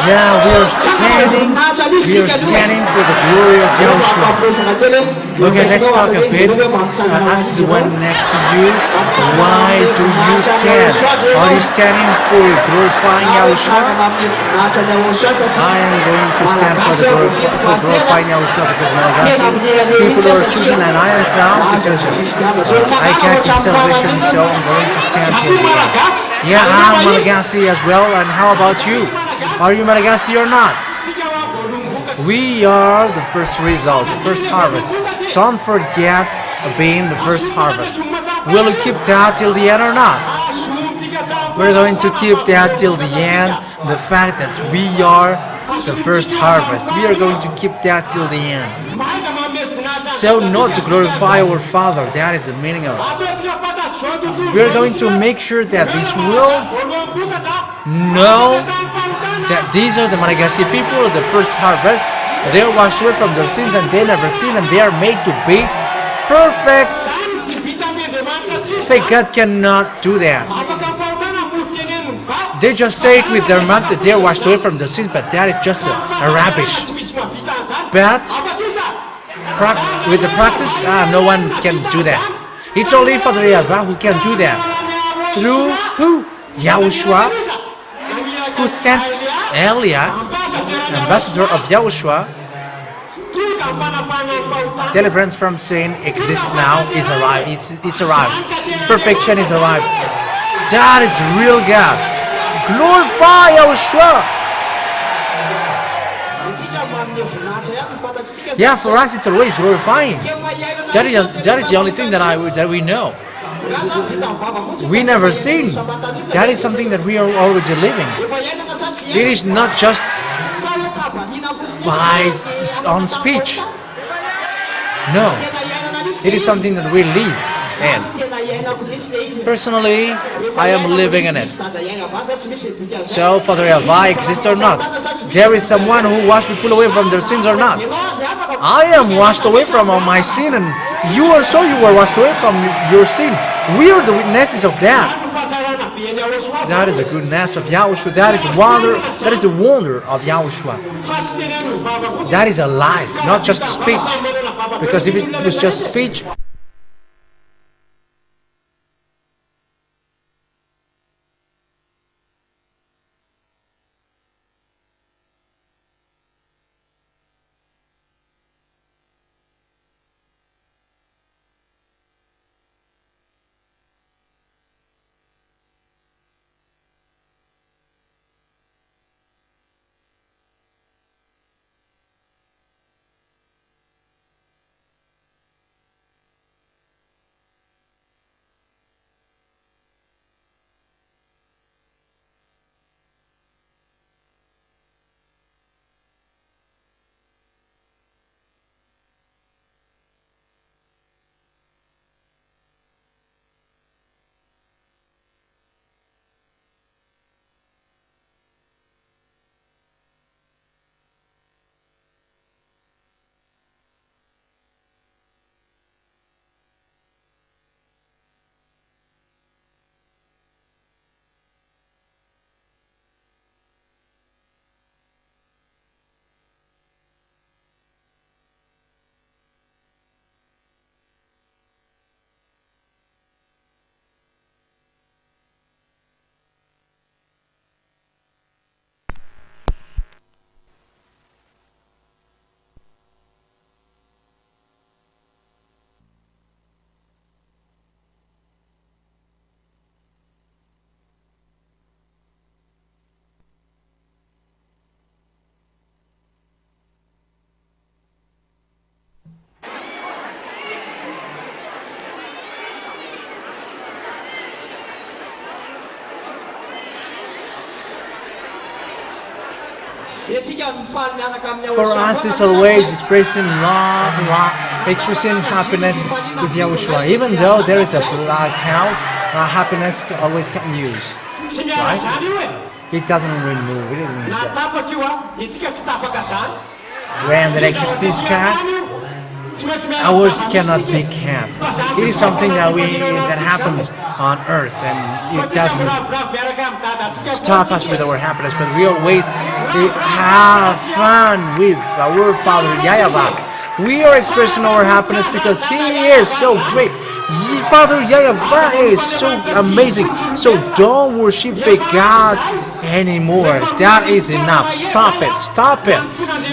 Yeah, we are standing for the glory of Yahhoshua. Okay, let's talk a bit. Ask the one next to you, why do you stand? Are you standing for glorifying Yahhoshua? I am going to stand for glorifying Yahhoshua because Malagasy people are choosing and I am proud because I got this salvation, so I'm going to stand till the end. Yeah, I'm Malagasy as well, and how about you? Are you Malagasy or not? We are the first result, the first harvest. Don't forget being the first harvest. Will you keep that till the end or not? We're going to keep that till the end. The fact that we are the first harvest. We are going to keep that till the end. So not to glorify our Father. That is the meaning of it. We are going to make sure that this world know that these are the Malagasy people of the first harvest. They are washed away from their sins and they never sin, and they are made to be perfect. Think God cannot do that. They just say it with their mouth that they are washed away from their sins, but that is just a rubbish. But with the practice, no one can do that. It's only Father Yahweh who can do that. Through who? Yahhoshua, who sent Elia, ambassador of Yahhoshua, Deliverance from sin exists now, is arrived. It's arrived. Perfection is arrived. That is real God. Glorify Yahhoshua. Yeah, for us it's always glorifying. That is the only thing that we know. We never seen. That is something that we are already living. It is not just by on speech. No, it is something that we live in. Personally, I am living in it. So, Father Yahweh exists or not? There is someone who washed people away from their sins or not? I am washed away from all my sin, and you also you were washed away from your sin. We are the witnesses of that. That is the goodness of Yahhoshua. That is wonder. That is the wonder of Yahhoshua. That is a life, not just speech. Because if it was just speech, for us it's always expressing love, expressing happiness with Yahhoshua. Even though there is a blackout, happiness always can use. Right? It doesn't remove. It isn't. When the electricity is cut, ours cannot be cut. It is something that happens on earth, and it doesn't stop us with our happiness, but we always have fun with our Father Yahweh. We are expressing our happiness because He is so great. Father Yahweh is so amazing. So don't worship fake God anymore. That is enough. Stop it. Stop it.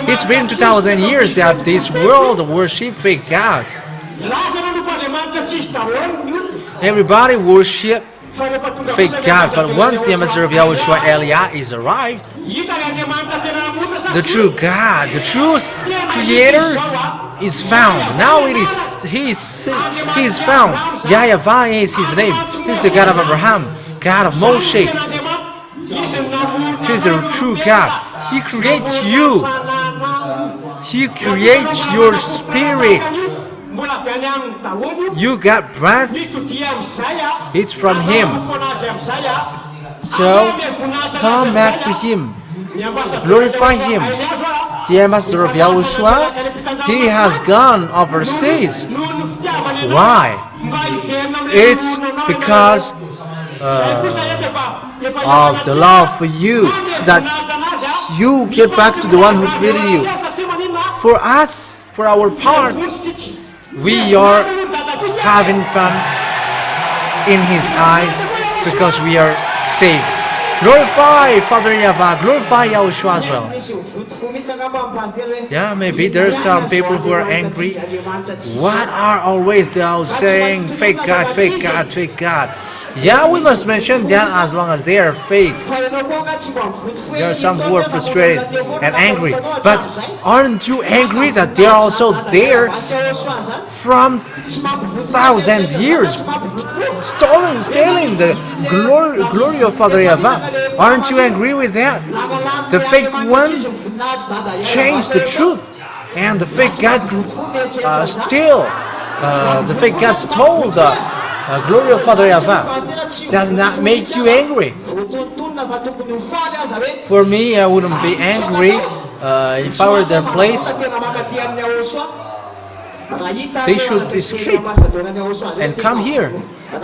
It's been 2,000 years that this world worship fake God. Everybody worship fake God, but once the ambassador of Yahhoshua Eliah is arrived, the true God, the true Creator is found. Now He is found. Yahweh is His name. He is the God of Abraham, God of Moshe. He is the true God. He creates you. He creates your spirit. You got breath. It's from Him. So come back to Him. Glorify Him. The ambassador of Yahhoshua, he has gone overseas. Why? It's because of the love for you, so that you get back to the one who created you. For us, for our part, we are having fun in His eyes because we are saved. Glorify Father Yahweh, glorify Yahushua as well. Yeah, maybe there are some people who are angry. What are always they are saying? Fake God, fake God, fake God. Yeah, we must mention that as long as they are fake. There are some who are frustrated and angry. But aren't you angry that they are also there from thousands years, stealing the glory of Father Yahweh? Aren't you angry with that? The fake one changed the truth, and the fake God the fake God stole the glory of Father Yahweh. Does not make you angry. For me, I wouldn't be angry if I were their place. They should escape and come here. It's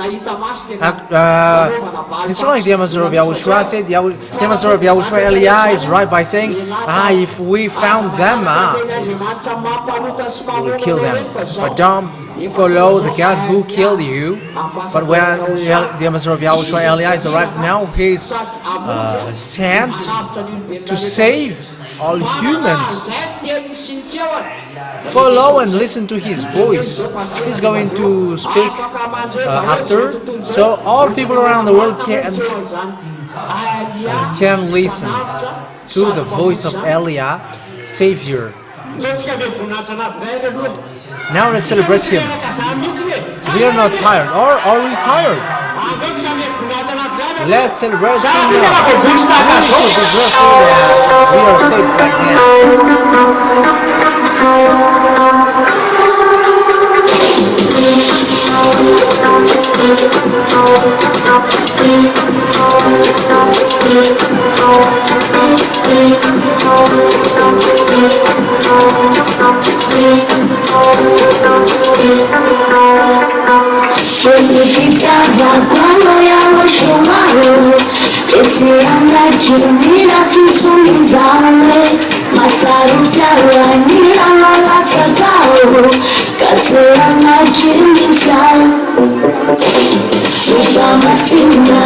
like the Master of Yahushua said. The Master of Yahushua Elia is right by saying, if we found them, we will kill them. But don't follow the God who killed you. But when the Master of Yahushua Elia is right now, he is sent to save all humans. Follow and listen to his voice. He's going to speak after, so all people around the world can listen to the voice of Elia, Savior. Now let's celebrate him. We are not tired, or are we tired? Let's celebrate him now. We are saved right now. Unificava quando Yahhoshua Etiana Jimina Titumizame Masarukawa Nira Malatagao Katerana Jimita Ufa Masinga